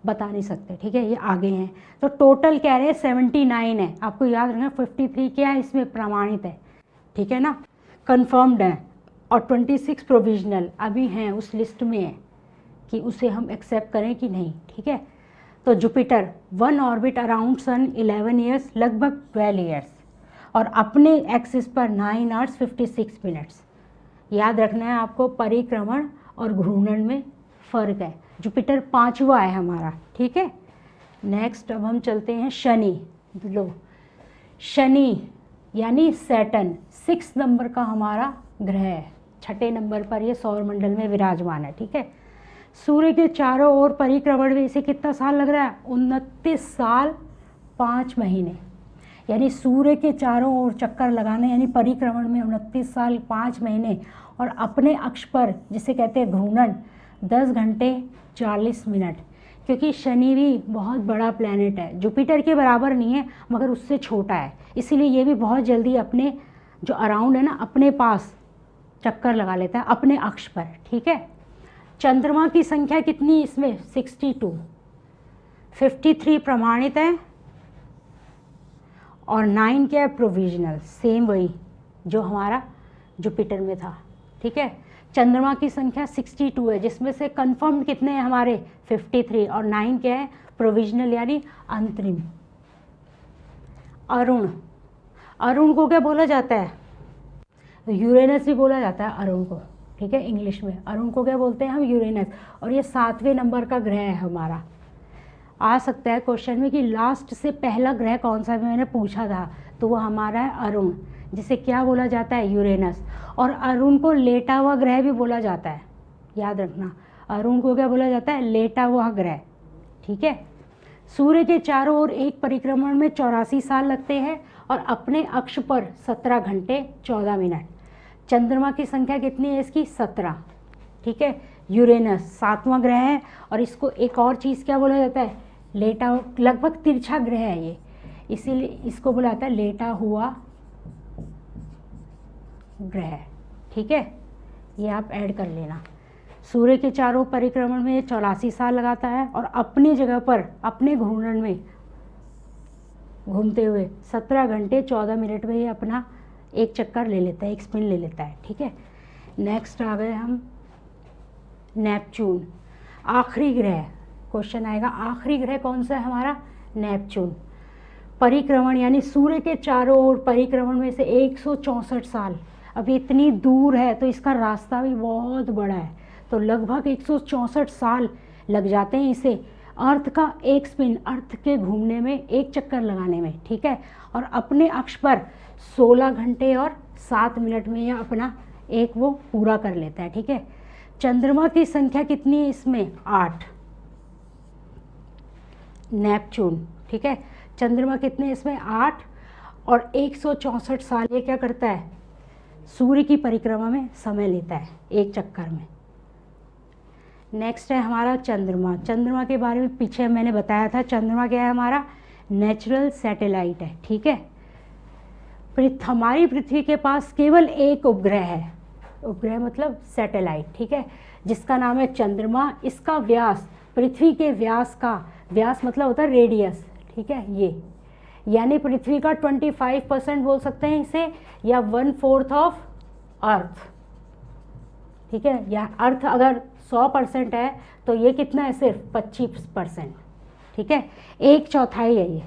बता नहीं सकते, ठीक है, ये आगे हैं। तो टोटल कह रहे हैं 79 है, आपको याद रखना 53 क्या है इसमें? प्रमाणित है, ठीक है ना, कंफर्म्ड है, और 26 प्रोविजनल अभी हैं, उस लिस्ट में है कि उसे हम एक्सेप्ट करें कि नहीं, ठीक है। तो Jupiter 1 orbit around sun 11 years, लगभग 12 ईयर्स, और अपने एक्सिस पर 9 आवर्स 56 मिनट्स। याद रखना है आपको, परिक्रमण और घूर्णन में फ़र्क है। जुपिटर 5वां है हमारा, ठीक है। नेक्स्ट अब हम चलते हैं शनि। लो, शनि यानी सैटर्न 6 नंबर का हमारा ग्रह है, 6ठे नंबर पर ये सौरमंडल में विराजमान है, ठीक है। सूर्य के चारों ओर परिक्रमण में इसे कितना साल लग रहा है? 29 साल 5 महीने, यानी सूर्य के चारों ओर चक्कर लगाने, यानी परिक्रमण में 29 साल 5 महीने, और अपने अक्ष पर जिसे कहते हैं घूर्णन 10 घंटे 40 मिनट। क्योंकि शनि भी बहुत बड़ा प्लैनेट है, जुपिटर के बराबर नहीं है मगर उससे छोटा है, इसीलिए ये भी बहुत जल्दी अपने जो अराउंड है ना, अपने पास चक्कर लगा लेता है अपने अक्ष पर, ठीक है। चंद्रमा की संख्या कितनी इसमें? 62, 53 प्रमाणित है और 9 क्या है, प्रोविजनल, सेम वही जो हमारा जुपिटर में था। ठीक है, चंद्रमा की संख्या 62 है, जिसमें से कंफर्म्ड कितने हैं हमारे 53, और 9 क्या है, प्रोविजनल यानी अंतरिम। अरुण, अरुण को क्या बोला जाता है, यूरेनस भी बोला जाता है अरुण को। ठीक है, इंग्लिश में अरुण को क्या बोलते हैं हम, यूरेनस। और ये 7वें नंबर का ग्रह है हमारा। आ सकता है क्वेश्चन में कि लास्ट से पहला ग्रह कौन सा मैंने पूछा था, तो वो हमारा है अरुण, जिसे क्या बोला जाता है, यूरेनस। और अरुण को लेटा हुआ ग्रह भी बोला जाता है, याद रखना, अरुण को क्या बोला जाता है, लेटा हुआ ग्रह। ठीक है, सूर्य के चारों ओर एक परिक्रमण में 84 साल लगते हैं और अपने अक्ष पर 17 घंटे 14 मिनट। चंद्रमा की संख्या कितनी है इसकी, 17। ठीक है, यूरेनस 7वां ग्रह है, और इसको एक और चीज़ क्या बोला जाता है, लेटा, लगभग तिरछा ग्रह है ये, इसीलिए इसको बोला जाता है लेटा हुआ ग्रह। ठीक है, ये आप ऐड कर लेना। सूर्य के चारों परिक्रमण में 84 साल लगाता है और अपनी जगह पर अपने घूर्णन में घूमते हुए 17 घंटे 14 मिनट में ये अपना एक चक्कर ले लेता है, एक स्पिन ले लेता है। ठीक है, नेक्स्ट आ गए हम नेपच्यून, आखिरी ग्रह। क्वेश्चन आएगा आखिरी ग्रह कौन सा है हमारा, नेपच्यून। परिक्रमण यानी सूर्य के चारों ओर परिक्रमण में से 164 साल। अब इतनी दूर है तो इसका रास्ता भी बहुत बड़ा है, तो लगभग 164 साल लग जाते हैं इसे अर्थ का एक स्पिन, अर्थ के घूमने में, एक चक्कर लगाने में। ठीक है, और अपने अक्ष पर 16 घंटे और 7 मिनट में यह अपना एक वो पूरा कर लेता है। ठीक है, चंद्रमा की संख्या कितनी है इसमें, 8, नेपच्यून। ठीक है, चंद्रमा कितने इसमें, 8, और 164 साल ये क्या करता है, सूर्य की परिक्रमा में समय लेता है एक चक्कर में। नेक्स्ट है हमारा चंद्रमा। चंद्रमा के बारे में पीछे मैंने बताया था, चंद्रमा क्या है हमारा, नेचुरल सैटेलाइट है। ठीक है, हमारी पृथ्वी के पास केवल एक उपग्रह है, उपग्रह मतलब सैटेलाइट। ठीक है, जिसका नाम है चंद्रमा। इसका व्यास पृथ्वी के व्यास का, व्यास मतलब होता है रेडियस। ठीक है, ये यानी पृथ्वी का 25% बोल सकते हैं इसे, या 1/4 ऑफ अर्थ। ठीक है, या अर्थ अगर 100% है तो ये कितना है, सिर्फ 25%। ठीक है, 1/4 है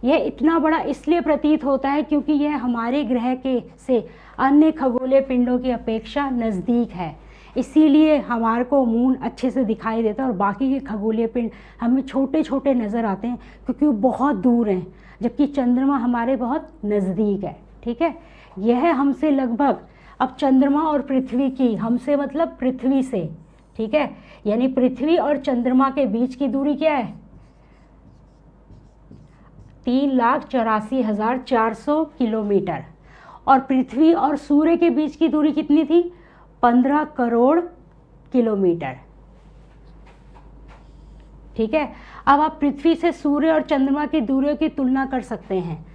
ये इतना बड़ा इसलिए प्रतीत होता है क्योंकि यह हमारे ग्रह के से अन्य खगोलीय पिंडों की अपेक्षा नज़दीक है, इसीलिए हमारे को मून अच्छे से दिखाई देता है और बाकी के खगोलीय पिंड हमें छोटे छोटे नज़र आते हैं क्योंकि वो बहुत दूर हैं, जबकि चंद्रमा हमारे बहुत नज़दीक है। ठीक है, यह हमसे लगभग, अब चंद्रमा और पृथ्वी की, हमसे मतलब पृथ्वी से, ठीक है, यानी पृथ्वी और चंद्रमा के बीच की दूरी क्या है, 3,84,400 किलोमीटर। और पृथ्वी और सूर्य के बीच की दूरी कितनी थी, 15 करोड़ किलोमीटर। ठीक है, अब आप पृथ्वी से सूर्य और चंद्रमा की दूरियों की तुलना कर सकते हैं।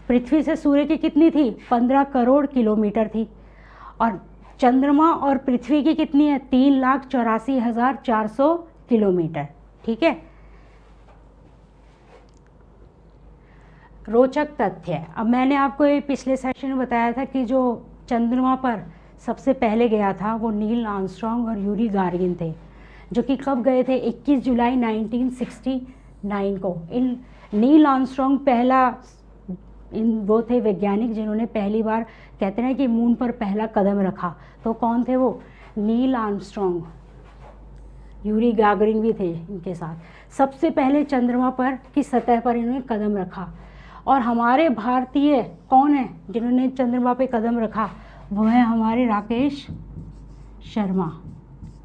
पृथ्वी से सूर्य की कितनी थी, 15 करोड़ किलोमीटर थी, और चंद्रमा और पृथ्वी की कितनी है, 3,84,400 किलोमीटर। ठीक है, रोचक तथ्य। अब मैंने आपको ये पिछले सेशन में बताया था कि जो चंद्रमा पर सबसे पहले गया था वो नील आर्मस्ट्रॉन्ग और यूरी गार्गिन थे, जो कि कब गए थे, 21 जुलाई 1969 को। इन नील आर्मस्ट्रॉन्ग वो थे वैज्ञानिक जिन्होंने पहली बार, कहते हैं कि मून पर पहला कदम रखा। तो कौन थे वो, नील आर्मस्ट्रॉन्ग, यूरी गागरिन भी थे इनके साथ। सबसे पहले चंद्रमा पर की सतह पर इन्होंने कदम रखा। और हमारे भारतीय कौन है जिन्होंने चंद्रमा पे कदम रखा, वो है हमारे राकेश शर्मा।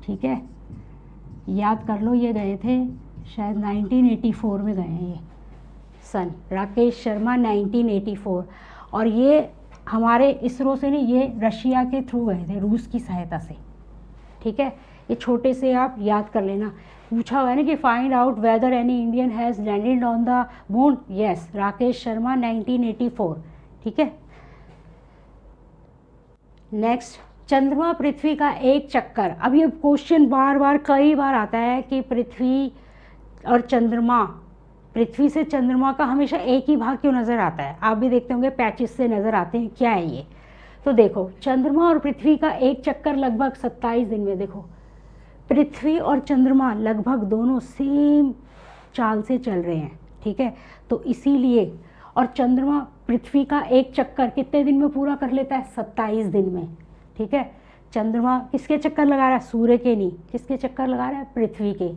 ठीक है, याद कर लो, ये गए थे शायद 1984 में गए हैं ये सन, राकेश शर्मा 1984। और ये हमारे इसरो से नहीं, ये रशिया के थ्रू गए थे, रूस की सहायता से। ठीक है, ये छोटे से आप याद कर लेना। पूछा हुआ है ना कि find out whether any Indian has landed on the moon, yes, Rakesh Sharma 1984। ठीक है, नेक्स्ट, चंद्रमा पृथ्वी का एक चक्कर। अब ये क्वेश्चन बार बार कई बार आता है कि पृथ्वी और चंद्रमा पृथ्वी से चंद्रमा का हमेशा एक ही भाग क्यों नज़र आता है? आप भी देखते होंगे पैचेस से नज़र आते हैं, क्या है ये? तो देखो, चंद्रमा और पृथ्वी का एक चक्कर लगभग 27 दिन में, देखो पृथ्वी और चंद्रमा लगभग दोनों सेम चाल से चल रहे हैं, ठीक है। तो इसीलिए, और चंद्रमा पृथ्वी का एक चक्कर कितने दिन में पूरा कर लेता है? 27 दिन में, ठीक है। चंद्रमा किसके चक्कर लगा रहा है? सूर्य के नहीं, किसके चक्कर लगा रहा है? पृथ्वी के।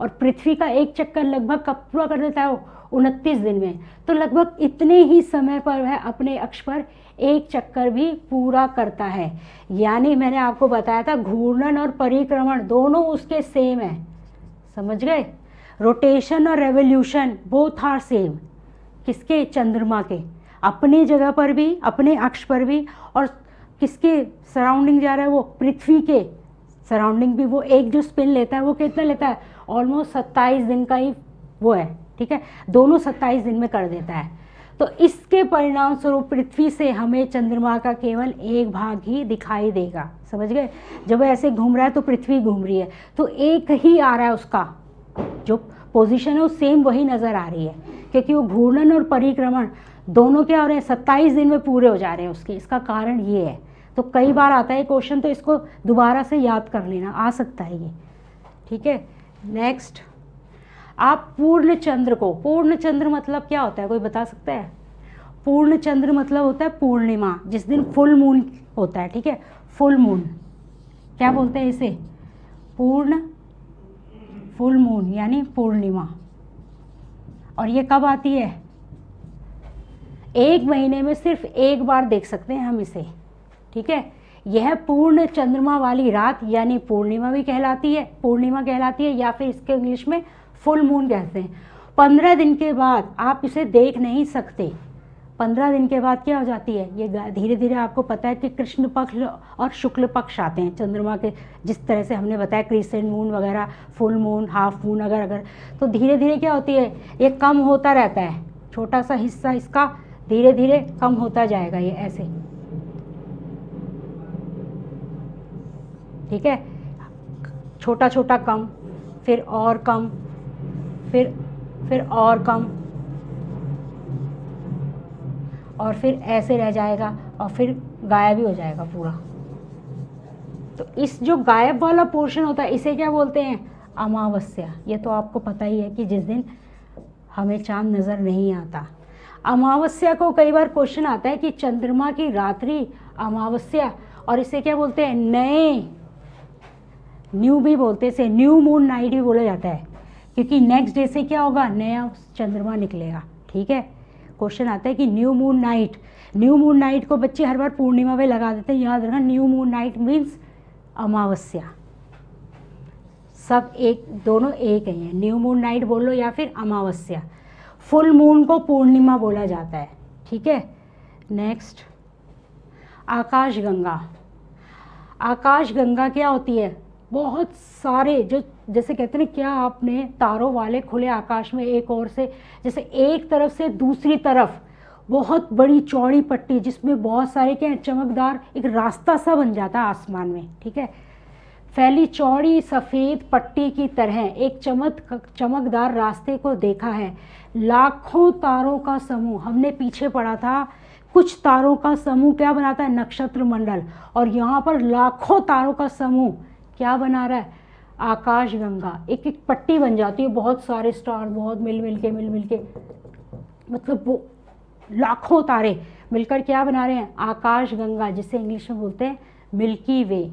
और पृथ्वी का एक चक्कर लगभग कब पूरा कर देता है वो? 29 दिन में। तो लगभग इतने ही समय पर वह अपने अक्ष पर एक चक्कर भी पूरा करता है। यानी मैंने आपको बताया था घूर्णन और परिक्रमण दोनों उसके सेम है, समझ गए? रोटेशन और रेवोल्यूशन बोथ आर सेम। किसके? चंद्रमा के, अपनी जगह पर भी, अपने अक्ष पर भी, और किसके सराउंडिंग जा रहा है वो? पृथ्वी के सराउंडिंग भी। वो एक जो स्पिन लेता है वो कितना लेता है? ऑलमोस्ट 27 दिन का ही वो है, ठीक है। दोनों 27 दिन में कर देता है। तो इसके परिणाम स्वरूप पृथ्वी से हमें चंद्रमा का केवल एक भाग ही दिखाई देगा, समझ गए? जब वो ऐसे घूम रहा है तो पृथ्वी घूम रही है, तो एक ही आ रहा है, उसका जो पोजीशन है वो सेम वही नज़र आ रही है, क्योंकि वो घूर्णन और परिक्रमण दोनों क्या हो रहे हैं? 27 दिन में पूरे हो जा रहे हैं उसके। इसका कारण ये है। तो कई बार आता है क्वेश्चन, तो इसको दोबारा से याद कर लेना, आ सकता है ये, ठीक है। नेक्स्ट, आप पूर्ण चंद्र को, पूर्ण चंद्र मतलब क्या होता है, कोई बता सकता है? पूर्ण चंद्र मतलब होता है पूर्णिमा, जिस दिन फुल मून होता है, ठीक है। फुल मून क्या बोलते हैं इसे? पूर्ण, फुल मून यानी पूर्णिमा। और ये कब आती है? एक महीने में सिर्फ एक बार देख सकते हैं हम इसे, ठीक है। यह पूर्ण चंद्रमा वाली रात यानी पूर्णिमा भी कहलाती है, पूर्णिमा कहलाती है, या फिर इसके इंग्लिश में फुल मून कहते हैं। 15 दिन के बाद आप इसे देख नहीं सकते। 15 दिन के बाद क्या हो जाती है? ये धीरे धीरे, आपको पता है कि कृष्ण पक्ष और शुक्ल पक्ष आते हैं चंद्रमा के, जिस तरह से हमने बताया क्रिसेंट मून वगैरह, फुल मून, हाफ मून, अगर तो धीरे धीरे क्या होती है? ये कम होता रहता है, छोटा सा हिस्सा इसका धीरे धीरे कम होता जाएगा, ये ऐसे, ठीक है। छोटा छोटा कम, फिर और कम, फिर और कम, और फिर ऐसे रह जाएगा, और फिर गायब ही हो जाएगा पूरा। तो इस जो गायब वाला पोर्शन होता है इसे क्या बोलते हैं? अमावस्या। ये तो आपको पता ही है कि जिस दिन हमें चांद नज़र नहीं आता। अमावस्या को कई बार क्वेश्चन आता है कि चंद्रमा की रात्रि अमावस्या, और इसे क्या बोलते हैं? नए, न्यू भी बोलते हैं, इसे न्यू मून नाइट भी बोला जाता है, क्योंकि नेक्स्ट डे से क्या होगा? नया चंद्रमा निकलेगा, ठीक है। क्वेश्चन आता है कि new moon night, new moon night को बच्चे हर बार पूर्णिमा पे लगा देते हैं, याद रखना न्यू मून नाइट मीन्स अमावस्या। सब एक, दोनों एक ही हैं, न्यू मून नाइट बोलो या फिर अमावस्या। फुल मून को पूर्णिमा बोला जाता है, ठीक है। नेक्स्ट, आकाशगंगा। आकाशगंगा क्या होती है? बहुत सारे जो, जैसे कहते हैं क्या, आपने तारों वाले खुले आकाश में एक ओर से, जैसे एक तरफ से दूसरी तरफ बहुत बड़ी चौड़ी पट्टी, जिसमें बहुत सारे क्या, चमकदार एक रास्ता सा बन जाता है आसमान में, ठीक है। फैली चौड़ी सफ़ेद पट्टी की तरह एक चमकदार रास्ते को देखा है। लाखों तारों का समूह, हमने पीछे पढ़ा था, कुछ तारों का समूह क्या बनाता है? नक्षत्र मंडल। और यहाँ पर लाखों तारों का समूह क्या बना रहा है? आकाशगंगा। एक एक पट्टी बन जाती है, बहुत सारे स्टार, बहुत मिल मिल के, मतलब वो लाखों तारे मिलकर क्या बना रहे हैं? आकाशगंगा, जिसे इंग्लिश में बोलते हैं मिल्की वे।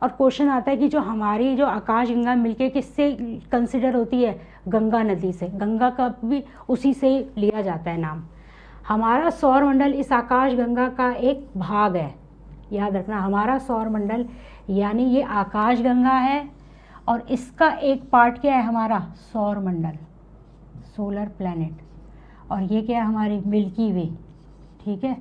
और क्वेश्चन आता है कि जो हमारी जो आकाशगंगा मिलके किससे कंसिडर होती है? गंगा नदी से। गंगा का भी उसी से लिया जाता है नाम। हमारा सौरमंडल इस आकाशगंगा का एक भाग है, याद रखना। हमारा सौरमंडल यानी ये आकाशगंगा है, और इसका एक पार्ट क्या है? हमारा सौरमंडल, सोलर प्लैनेट। और ये क्या है? हमारी मिल्की वे, ठीक है।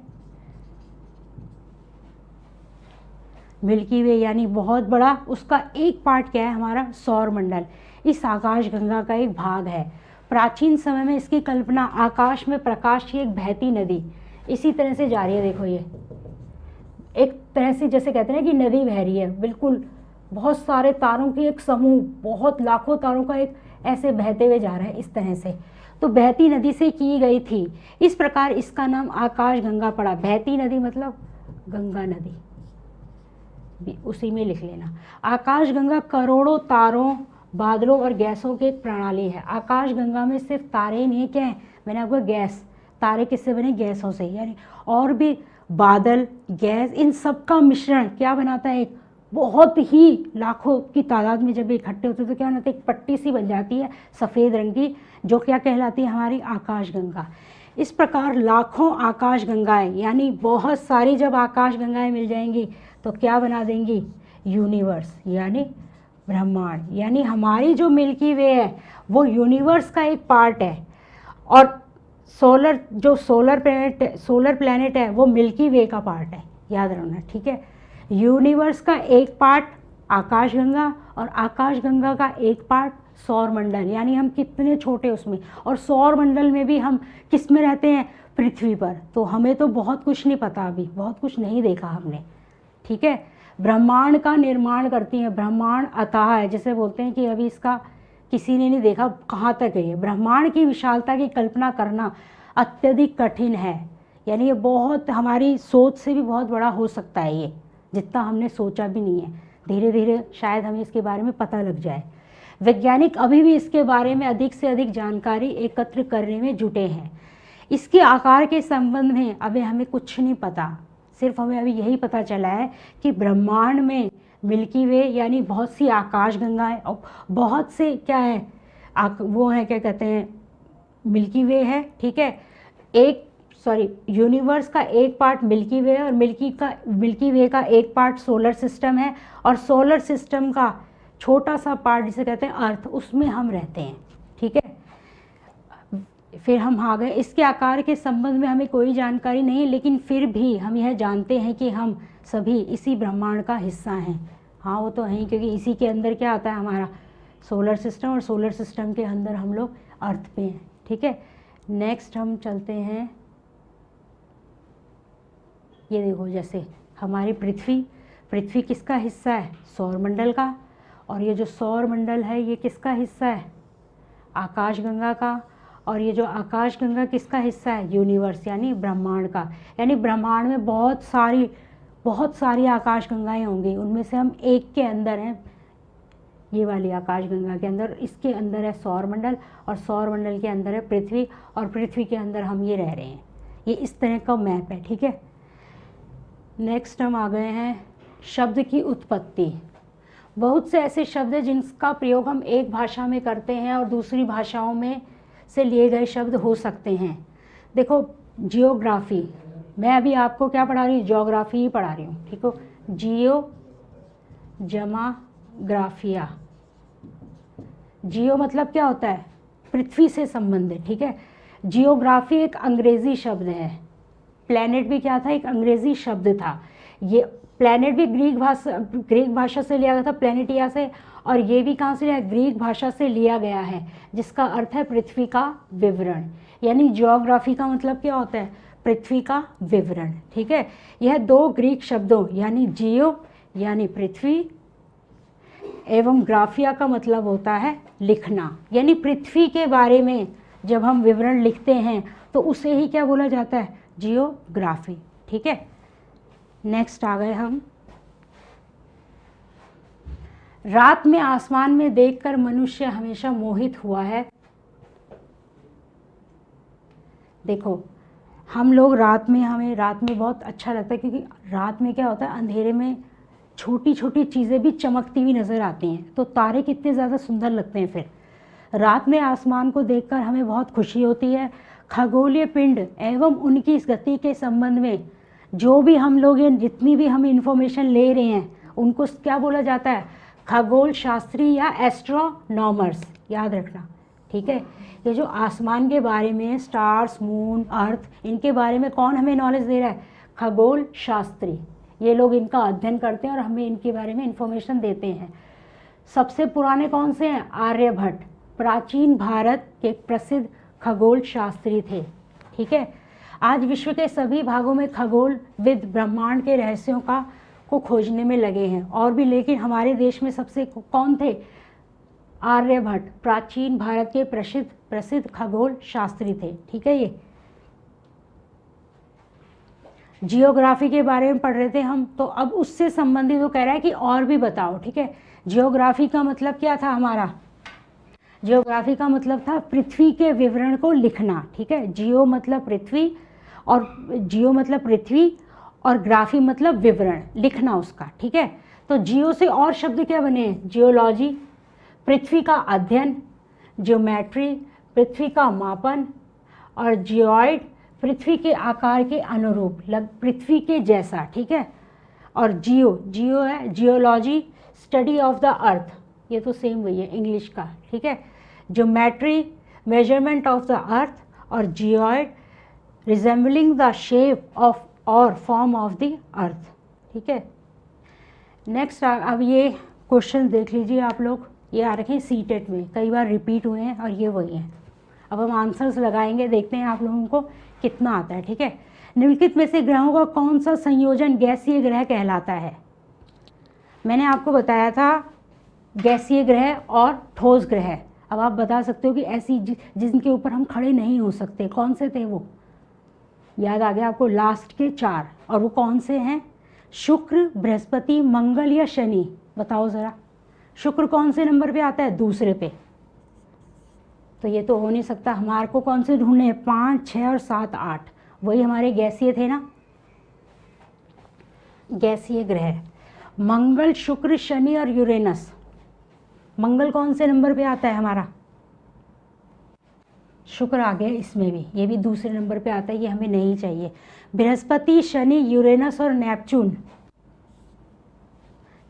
मिल्की वे यानी बहुत बड़ा, उसका एक पार्ट क्या है? हमारा सौरमंडल इस आकाशगंगा का एक भाग है। प्राचीन समय में इसकी कल्पना आकाश में प्रकाश की एक बहती नदी इसी तरह से जा रही है। देखो, ये एक तरह से जैसे कहते हैं कि नदी बह रही है, बिल्कुल बहुत सारे तारों की एक समूह, बहुत लाखों तारों का एक ऐसे बहते हुए जा रहा है इस तरह से, तो बहती नदी से की गई थी, इस प्रकार इसका नाम आकाश गंगा पड़ा। बहती नदी मतलब गंगा नदी, भी उसी में लिख लेना। आकाश गंगा करोड़ों तारों, बादलों और गैसों की एक प्रणाली है। आकाश गंगा में सिर्फ तारे ही नहीं है, क्या है, मैंने आपको गैस, तारे किससे बने, गैसों से, यानी और भी बादल, गैस, इन सब का मिश्रण क्या बनाता है, एक बहुत ही लाखों की तादाद में जब इकट्ठे होते तो क्या बनाते हैं, एक पट्टी सी बन जाती है सफ़ेद रंग की, जो क्या कहलाती है, हमारी आकाश गंगा। इस प्रकार लाखों आकाश गंगाएं, यानी बहुत सारी जब आकाश गंगाएं मिल जाएंगी तो क्या बना देंगी, यूनिवर्स, यानी ब्रह्मांड। यानी हमारी जो मिल्की वे है वो यूनिवर्स का एक पार्ट है, और सोलर प्लैनेट है वो मिल्की वे का पार्ट है, याद रखना, ठीक है। यूनिवर्स का एक पार्ट आकाशगंगा, और आकाशगंगा का एक पार्ट सौर मंडल, यानी हम कितने छोटे उसमें, और सौर मंडल में भी हम किस में रहते हैं, पृथ्वी पर। तो हमें तो बहुत कुछ नहीं पता, अभी बहुत कुछ नहीं देखा हमने, ठीक है। ब्रह्मांड का निर्माण करती हैं, ब्रह्मांड अथाह है, जिसे बोलते हैं कि अभी इसका किसी ने नहीं देखा कहाँ तक है ये। ब्रह्मांड की विशालता की कल्पना करना अत्यधिक कठिन है, यानी ये बहुत हमारी सोच से भी बहुत बड़ा हो सकता है ये, जितना हमने सोचा भी नहीं है। धीरे धीरे शायद हमें इसके बारे में पता लग जाए। वैज्ञानिक अभी भी इसके बारे में अधिक से अधिक जानकारी एकत्र करने में जुटे हैं। इसके आकार के संबंध में अभी हमें कुछ नहीं पता, सिर्फ हमें अभी यही पता चला है कि ब्रह्मांड में मिल्की वे यानी बहुत सी आकाश गंगाएं और बहुत से क्या है, वो है क्या कहते हैं, मिल्की वे है, ठीक है। यूनिवर्स का एक पार्ट मिल्की वे है, और मिल्की वे का एक पार्ट सोलर सिस्टम है, और सोलर सिस्टम का छोटा सा पार्ट जिसे कहते हैं अर्थ, उसमें हम रहते हैं, ठीक है। फिर हम आ गए, इसके आकार के संबंध में हमें कोई जानकारी नहीं, लेकिन फिर भी हम यह जानते हैं कि हम सभी इसी ब्रह्मांड का हिस्सा हैं। हाँ वो तो है ही, क्योंकि इसी के अंदर क्या आता है, हमारा सोलर सिस्टम, और सोलर सिस्टम के अंदर हम लोग अर्थ पे हैं, ठीक है। नेक्स्ट हम चलते हैं, ये देखो जैसे हमारी पृथ्वी किसका हिस्सा है, सौरमंडल का, और ये जो सौरमंडल है ये किसका हिस्सा है, आकाशगंगा का, और ये जो आकाशगंगा किसका हिस्सा है, यूनिवर्स यानी ब्रह्मांड का। यानी ब्रह्मांड में बहुत सारी आकाशगंगाएं होंगी, उनमें से हम एक के अंदर हैं, ये वाली आकाशगंगा के अंदर, इसके अंदर है सौरमंडल, और सौरमंडल के अंदर है पृथ्वी, और पृथ्वी के अंदर हम ये रह रहे हैं। ये इस तरह का मैप है, ठीक है। नेक्स्ट हम आ गए हैं शब्द की उत्पत्ति। बहुत से ऐसे शब्द हैं जिनका प्रयोग हम एक भाषा में करते हैं और दूसरी भाषाओं में से लिए गए शब्द हो सकते हैं। देखो जियोग्राफी, मैं अभी आपको क्या पढ़ा रही हूँ, ज्योग्राफी ही पढ़ा रही हूँ, ठीक हो। जियो जमा ग्राफिया, जियो मतलब क्या होता है, पृथ्वी से संबंधित, ठीक है। जियोग्राफी एक अंग्रेजी शब्द है, प्लैनेट भी क्या था, एक अंग्रेजी शब्द था। ये प्लैनेट भी ग्रीक भाषा से लिया गया था, प्लैनेटिया से, और ये भी कहाँ से लिया, ग्रीक भाषा से लिया गया है, जिसका अर्थ है पृथ्वी का विवरण। यानी ज्योग्राफी का मतलब क्या होता है, पृथ्वी का विवरण, ठीक है। यह दो ग्रीक शब्दों यानी जियो यानी पृथ्वी एवं ग्राफिया का मतलब होता है लिखना, यानी पृथ्वी के बारे में जब हम विवरण लिखते हैं तो उसे ही क्या बोला जाता है, जियोग्राफी, ठीक है। नेक्स्ट आ गए हम, रात में आसमान में देखकर मनुष्य हमेशा मोहित हुआ है। देखो हम लोग हमें रात में बहुत अच्छा लगता है, क्योंकि रात में क्या होता है, अंधेरे में छोटी छोटी चीज़ें भी चमकती हुई नज़र आती हैं, तो तारे कितने ज़्यादा सुंदर लगते हैं। फिर रात में आसमान को देखकर हमें बहुत खुशी होती है। खगोलीय पिंड एवं उनकी इस गति के संबंध में जो भी हम लोग जितनी भी हम इंफॉर्मेशन ले रहे हैं उनको क्या बोला जाता है, खगोल शास्त्री या एस्ट्रोनॉमर्स, याद रखना, ठीक है। ये जो आसमान के बारे में, स्टार्स, मून, अर्थ, इनके बारे में कौन हमें नॉलेज दे रहा है, खगोल शास्त्री। ये लोग इनका अध्ययन करते हैं और हमें इनके बारे में इंफॉर्मेशन देते हैं। सबसे पुराने कौन से हैं, आर्यभट्ट, प्राचीन भारत के प्रसिद्ध खगोल शास्त्री थे, ठीक है। आज विश्व के सभी भागों में खगोलविद ब्रह्मांड के रहस्यों को खोजने में लगे हैं, और भी, लेकिन हमारे देश में सबसे कौन थे, आर्यभट्ट प्राचीन भारत के प्रसिद्ध प्रसिद्ध खगोल शास्त्री थे। ठीक है, ये जियोग्राफी के बारे में पढ़ रहे थे हम, तो अब उससे संबंधित वो कह रहा है कि और भी बताओ। ठीक है, जियोग्राफी का मतलब क्या था हमारा? जियोग्राफी का मतलब था पृथ्वी के विवरण को लिखना। ठीक है, जियो मतलब पृथ्वी, और जियो मतलब पृथ्वी, और ग्राफी मतलब विवरण, लिखना उसका। ठीक है, तो जियो से और शब्द क्या बने हैं? जियोलॉजी पृथ्वी का अध्ययन, जियोमेट्री पृथ्वी का मापन, और जियोइड पृथ्वी के आकार के अनुरूप, पृथ्वी के जैसा। ठीक है, और जियो है geology study of the earth, ये तो सेम वही है इंग्लिश का। ठीक है, geometry measurement of the earth, और geoid resembling the shape of और फॉर्म ऑफ द अर्थ। ठीक है, नेक्स्ट अब ये क्वेश्चन देख लीजिए आप लोग, ये आ रखे हैं सीटेट में, कई बार रिपीट हुए हैं और ये वही हैं। अब हम आंसर्स लगाएंगे, देखते हैं आप लोगों को कितना आता है। ठीक है, निम्नलिखित में से ग्रहों का कौन सा संयोजन गैसीय ग्रह कहलाता है? मैंने आपको बताया था गैसीय ग्रह और ठोस ग्रह। अब आप बता सकते हो कि ऐसी जिनके ऊपर हम खड़े नहीं हो सकते, कौन से थे वो? याद आ गया आपको, लास्ट के 4, और वो कौन से हैं? शुक्र, बृहस्पति, मंगल या शनि? बताओ ज़रा, शुक्र कौन से नंबर पे आता है? दूसरे पे, तो ये तो हो नहीं सकता। हमारे को कौन से ढूंढने हैं? 5, 6 और 7, 8, वही हमारे गैसीय थे ना, गैसीय ग्रह। मंगल, शुक्र, शनि और यूरेनस। मंगल कौन से नंबर पे आता है हमारा? शुक्र आ गया इसमें भी, ये भी दूसरे नंबर पे आता है, ये हमें नहीं चाहिए। बृहस्पति, शनि, यूरेनस और नेपच्यून।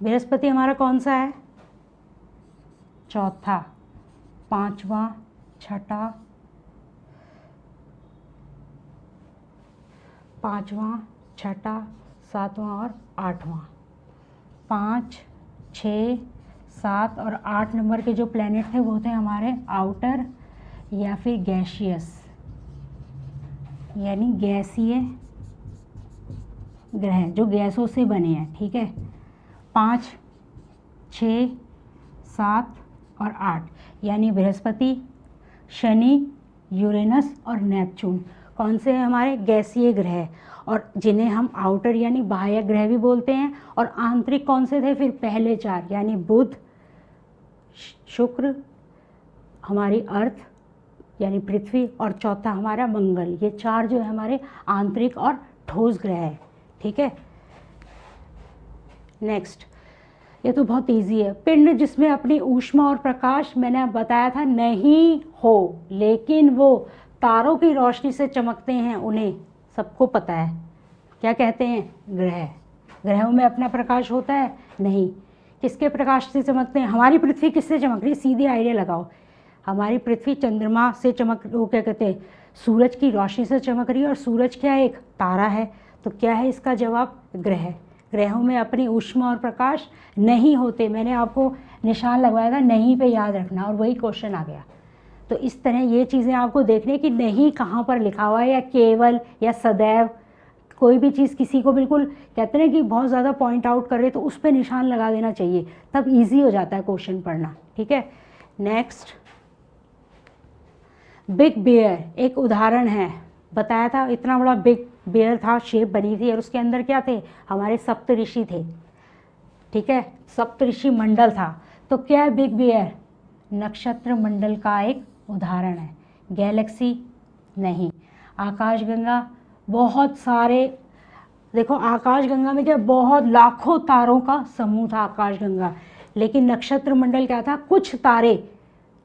बृहस्पति हमारा कौन सा है? चौथा, पांचवा, छठा, पांचवा, छठा, सातवां और आठवां। 5, 6, 7 और 8 नंबर के जो प्लैनेट थे वो थे हमारे आउटर या फिर गैसियस, यानी गैसीय ग्रह जो गैसों से बने हैं। ठीक है, 5, 6, 7 और 8, यानी बृहस्पति, शनि, यूरेनस और नेपच्यून कौन से हैं? हमारे गैसीय ग्रह, और जिन्हें हम आउटर यानी बाह्य ग्रह भी बोलते हैं। और आंतरिक कौन से थे फिर? पहले 4, यानी बुध, शुक्र, हमारी अर्थ यानी पृथ्वी, और चौथा हमारा मंगल। ये 4 जो है हमारे आंतरिक और ठोस ग्रह है। ठीक है, नेक्स्ट, ये तो बहुत इजी है। पिंड जिसमें अपनी ऊष्मा और प्रकाश, मैंने बताया था, नहीं हो, लेकिन वो तारों की रोशनी से चमकते हैं, उन्हें सबको पता है, क्या कहते हैं? ग्रह। ग्रहों में अपना प्रकाश होता है? नहीं। किसके प्रकाश से चमकते हैं? हमारी पृथ्वी किससे चमक रही है? सीधे आइडिया लगाओ, हमारी पृथ्वी चंद्रमा से चमक, वो क्या कहते हैं, सूरज की रोशनी से चमक रही है, और सूरज क्या है? एक तारा है। तो क्या है इसका जवाब? ग्रह। ग्रहों में अपनी ऊष्मा और प्रकाश नहीं होते। मैंने आपको निशान लगवाया था, नहीं पे याद रखना, और वही क्वेश्चन आ गया। तो इस तरह ये चीज़ें आपको देखने कि नहीं कहाँ पर लिखा हुआ है, या केवल या सदैव, कोई भी चीज़ किसी को बिल्कुल कहते हैं कि बहुत ज़्यादा पॉइंट आउट कर रहे तो उस पर निशान लगा देना चाहिए, तब इजी हो जाता है क्वेश्चन पढ़ना। ठीक है, नेक्स्ट, बिग बेयर एक उदाहरण है। बताया था इतना बड़ा बिग बेयर था, शेप बनी थी, और उसके अंदर क्या थे? हमारे सप्तऋषि थे। ठीक है, सप्तऋषि मंडल था। तो क्या है बिग बेयर? नक्षत्र मंडल का एक उदाहरण है। गैलेक्सी नहीं। आकाशगंगा, बहुत सारे, देखो आकाशगंगा में क्या, बहुत लाखों तारों का समूह था आकाशगंगा, लेकिन नक्षत्र मंडल क्या था? कुछ तारे,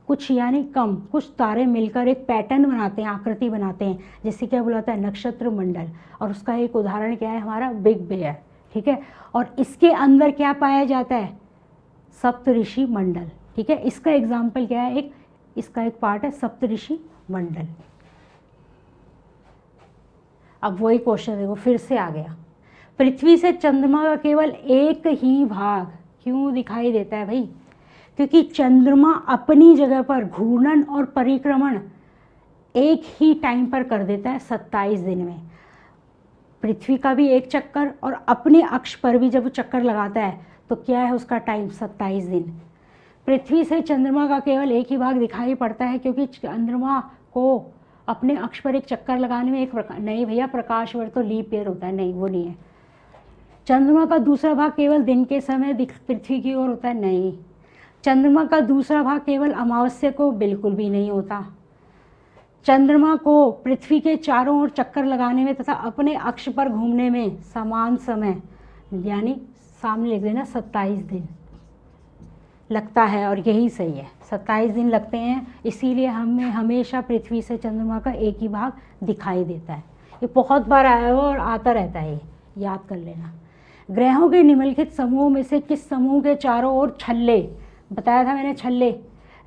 कुछ यानी कम, कुछ तारे मिलकर एक पैटर्न बनाते हैं, आकृति बनाते हैं, जिसे क्या बुलाता है? नक्षत्र मंडल। और उसका एक उदाहरण क्या है? हमारा बिग बेयर। ठीक है, और इसके अंदर क्या पाया जाता है? सप्तऋषि मंडल। ठीक है, इसका एग्जाम्पल क्या है? इसका एक पार्ट है सप्तऋषि मंडल। अब वही क्वेश्चन देखो फिर से आ गया, पृथ्वी से चंद्रमा का केवल एक ही भाग क्यों दिखाई देता है भाई? क्योंकि चंद्रमा अपनी जगह पर घूर्णन और परिक्रमण एक ही टाइम पर कर देता है 27 दिन में। पृथ्वी का भी एक चक्कर, और अपने अक्ष पर भी जब वो चक्कर लगाता है तो क्या है उसका टाइम? 27 दिन। पृथ्वी से चंद्रमा का केवल एक ही भाग दिखाई पड़ता है क्योंकि चंद्रमा को अपने अक्ष पर एक चक्कर लगाने में एक नहीं भैया, प्रकाश वर्ष तो लीप ईयर होता है, नहीं वो नहीं है। चंद्रमा का दूसरा भाग केवल दिन के समय पृथ्वी की ओर होता है, नहीं। चंद्रमा का दूसरा भाग केवल अमावस्या को बिल्कुल भी नहीं होता। चंद्रमा को पृथ्वी के चारों ओर चक्कर लगाने में तथा अपने अक्ष पर घूमने में समान समय, यानी सामने लिख देना 27 दिन लगता है, और यही सही है, 27 दिन लगते हैं। इसीलिए हमें हमेशा पृथ्वी से चंद्रमा का एक ही भाग दिखाई देता है। ये बहुत बार आया हुआ और आता रहता है, ये याद कर लेना। ग्रहों के निम्नलिखित समूहों में से किस समूह के चारों ओर छल्ले, बताया था मैंने छल्ले,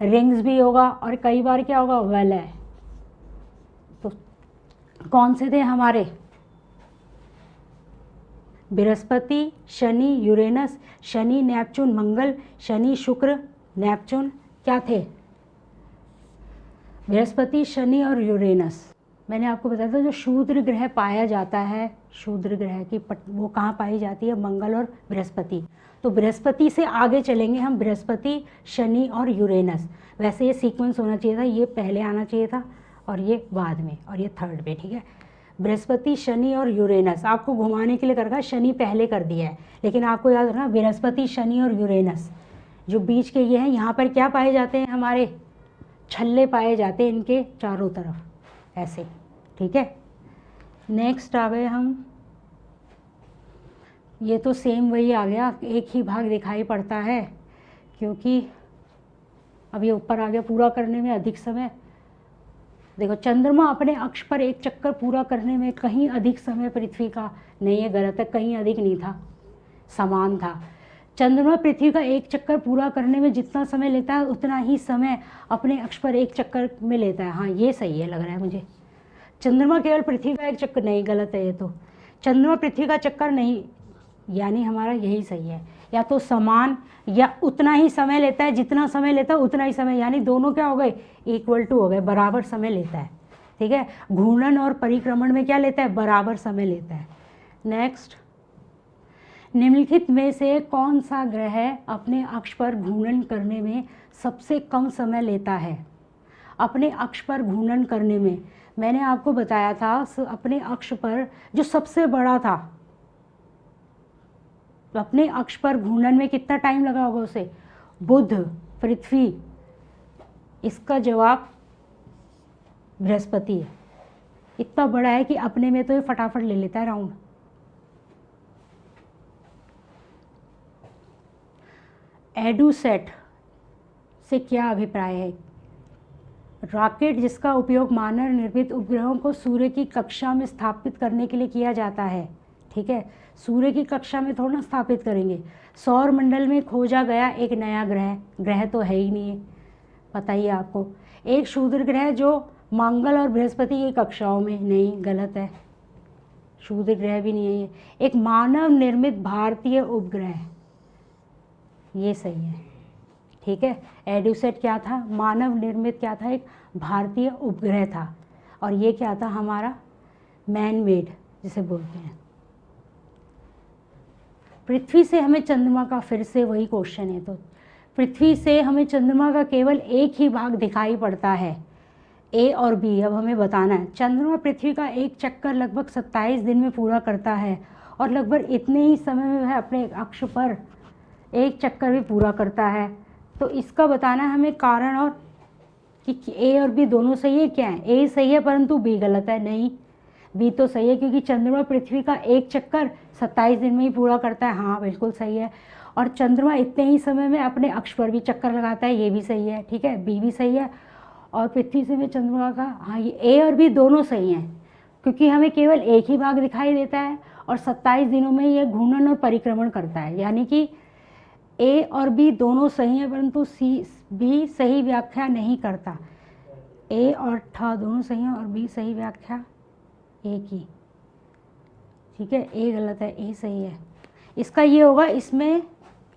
रिंग्स भी होगा और कई बार क्या होगा, वलय, तो कौन से थे हमारे, बृहस्पति, शनि, यूरेनस, शनि, नेपच्यून, मंगल, शनि, शुक्र, नेपच्यून, क्या थे, बृहस्पति, शनि और यूरेनस। मैंने आपको बताया था जो शूद्र ग्रह पाया जाता है, शूद्र ग्रह की वो कहाँ पाई जाती है, मंगल और बृहस्पति। तो बृहस्पति से आगे चलेंगे हम, बृहस्पति, शनि और यूरेनस। वैसे ये सीक्वेंस होना चाहिए था, ये पहले आना चाहिए था और ये बाद में, और ये थर्ड में, ठीक है। बृहस्पति, शनि और यूरेनस आपको घुमाने के लिए कर रखा है, शनि पहले कर दिया है, लेकिन आपको याद रखना बृहस्पति, शनि और यूरेनस जो बीच के ये हैं, यहाँ पर क्या पाए जाते हैं, हमारे छल्ले पाए जाते हैं इनके चारों तरफ, ऐसे, ठीक है। नेक्स्ट आ गए हम, ये तो सेम वही आ गया, एक ही भाग दिखाई पड़ता है क्योंकि अब ये ऊपर आ गया, पूरा करने में अधिक समय। देखो चंद्रमा अपने अक्ष पर एक चक्कर पूरा करने में कहीं अधिक समय पृथ्वी का नहीं है, गलत है, कहीं अधिक नहीं था, समान था। चंद्रमा पृथ्वी का एक चक्कर पूरा करने में जितना समय लेता है उतना ही समय अपने अक्ष पर एक चक्कर में लेता है। हाँ ये सही है, लग रहा है मुझे। चंद्रमा केवल पृथ्वी का एक चक्कर, नहीं गलत है ये तो, चंद्रमा पृथ्वी का चक्कर नहीं, यानी हमारा यही सही है, या तो समान या उतना ही समय लेता है, जितना समय लेता है उतना ही समय, यानी दोनों क्या हो गए, इक्वल टू हो गए, बराबर समय लेता है, ठीक है। घूर्णन और परिक्रमण में क्या लेता है, बराबर समय लेता है। नेक्स्ट, निम्नलिखित में से कौन सा ग्रह अपने अक्ष पर घूर्णन करने में सबसे कम समय लेता है। अपने अक्ष पर घूर्णन करने में मैंने आपको बताया था, अपने अक्ष पर जो सबसे बड़ा था, अपने अक्ष पर घूर्णन में कितना टाइम लगा होगा उसे, बुध, पृथ्वी, इसका जवाब बृहस्पति है। इतना बड़ा है कि अपने में तो ये फटाफट ले लेता है राउंड। एडुसेट से क्या अभिप्राय है, रॉकेट जिसका उपयोग मानव निर्मित उपग्रहों को सूर्य की कक्षा में स्थापित करने के लिए किया जाता है, ठीक है। सूर्य की कक्षा में थोड़ा ना स्थापित करेंगे। सौर मंडल में खोजा गया एक नया ग्रह, ग्रह तो है ही नहीं है, पता ही है आपको। एक शूद्र ग्रह जो मंगल और बृहस्पति की कक्षाओं में, नहीं गलत है, शूद्र ग्रह भी नहीं है ये। एक मानव निर्मित भारतीय उपग्रह, ये सही है, ठीक है। एडुसेट क्या था, मानव निर्मित क्या था, एक भारतीय उपग्रह था, और ये क्या था हमारा मैन मेड जिसे बोलते हैं। पृथ्वी से हमें चंद्रमा का, फिर से वही क्वेश्चन है, तो पृथ्वी से हमें चंद्रमा का केवल एक ही भाग दिखाई पड़ता है, ए और बी। अब हमें बताना है, चंद्रमा पृथ्वी का एक चक्कर लगभग 27 दिन में पूरा करता है और लगभग इतने ही समय में वह अपने अक्ष पर एक चक्कर भी पूरा करता है। तो इसका बताना है हमें कारण, और कि ए और बी दोनों सही है क्या है, ए सही है परंतु बी गलत है, नहीं बी तो सही है क्योंकि चंद्रमा पृथ्वी का एक चक्कर 27 दिन में ही पूरा करता है, हाँ बिल्कुल सही है। और चंद्रमा इतने ही समय में अपने अक्ष पर भी चक्कर लगाता है, ये भी सही है, ठीक है, बी भी सही है। और पृथ्वी से हमें चंद्रमा का, हाँ ये ए और बी दोनों सही हैं क्योंकि हमें केवल एक ही भाग दिखाई देता है और 27 दिनों में ये घूर्णन और परिक्रमण करता है, यानी कि ए और बी दोनों सही हैं परंतु बी सही व्याख्या नहीं करता। ए और ठ दोनों सही हैं और बी सही व्याख्या ए की, ठीक है, ए गलत है, ए सही है। इसका ये होगा, इसमें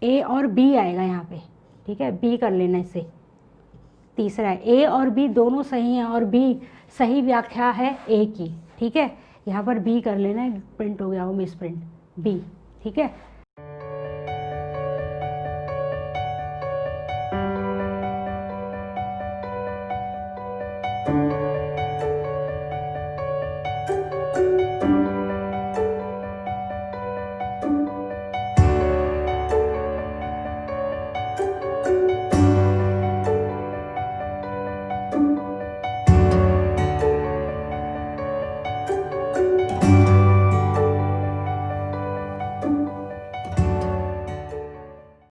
ए और बी आएगा यहाँ पे, ठीक है, बी कर लेना इसे। तीसरा है ए और बी दोनों सही हैं और बी सही व्याख्या है ए की, ठीक है, यहाँ पर बी कर लेना है, प्रिंट हो गया वो मिस प्रिंट, बी, ठीक है।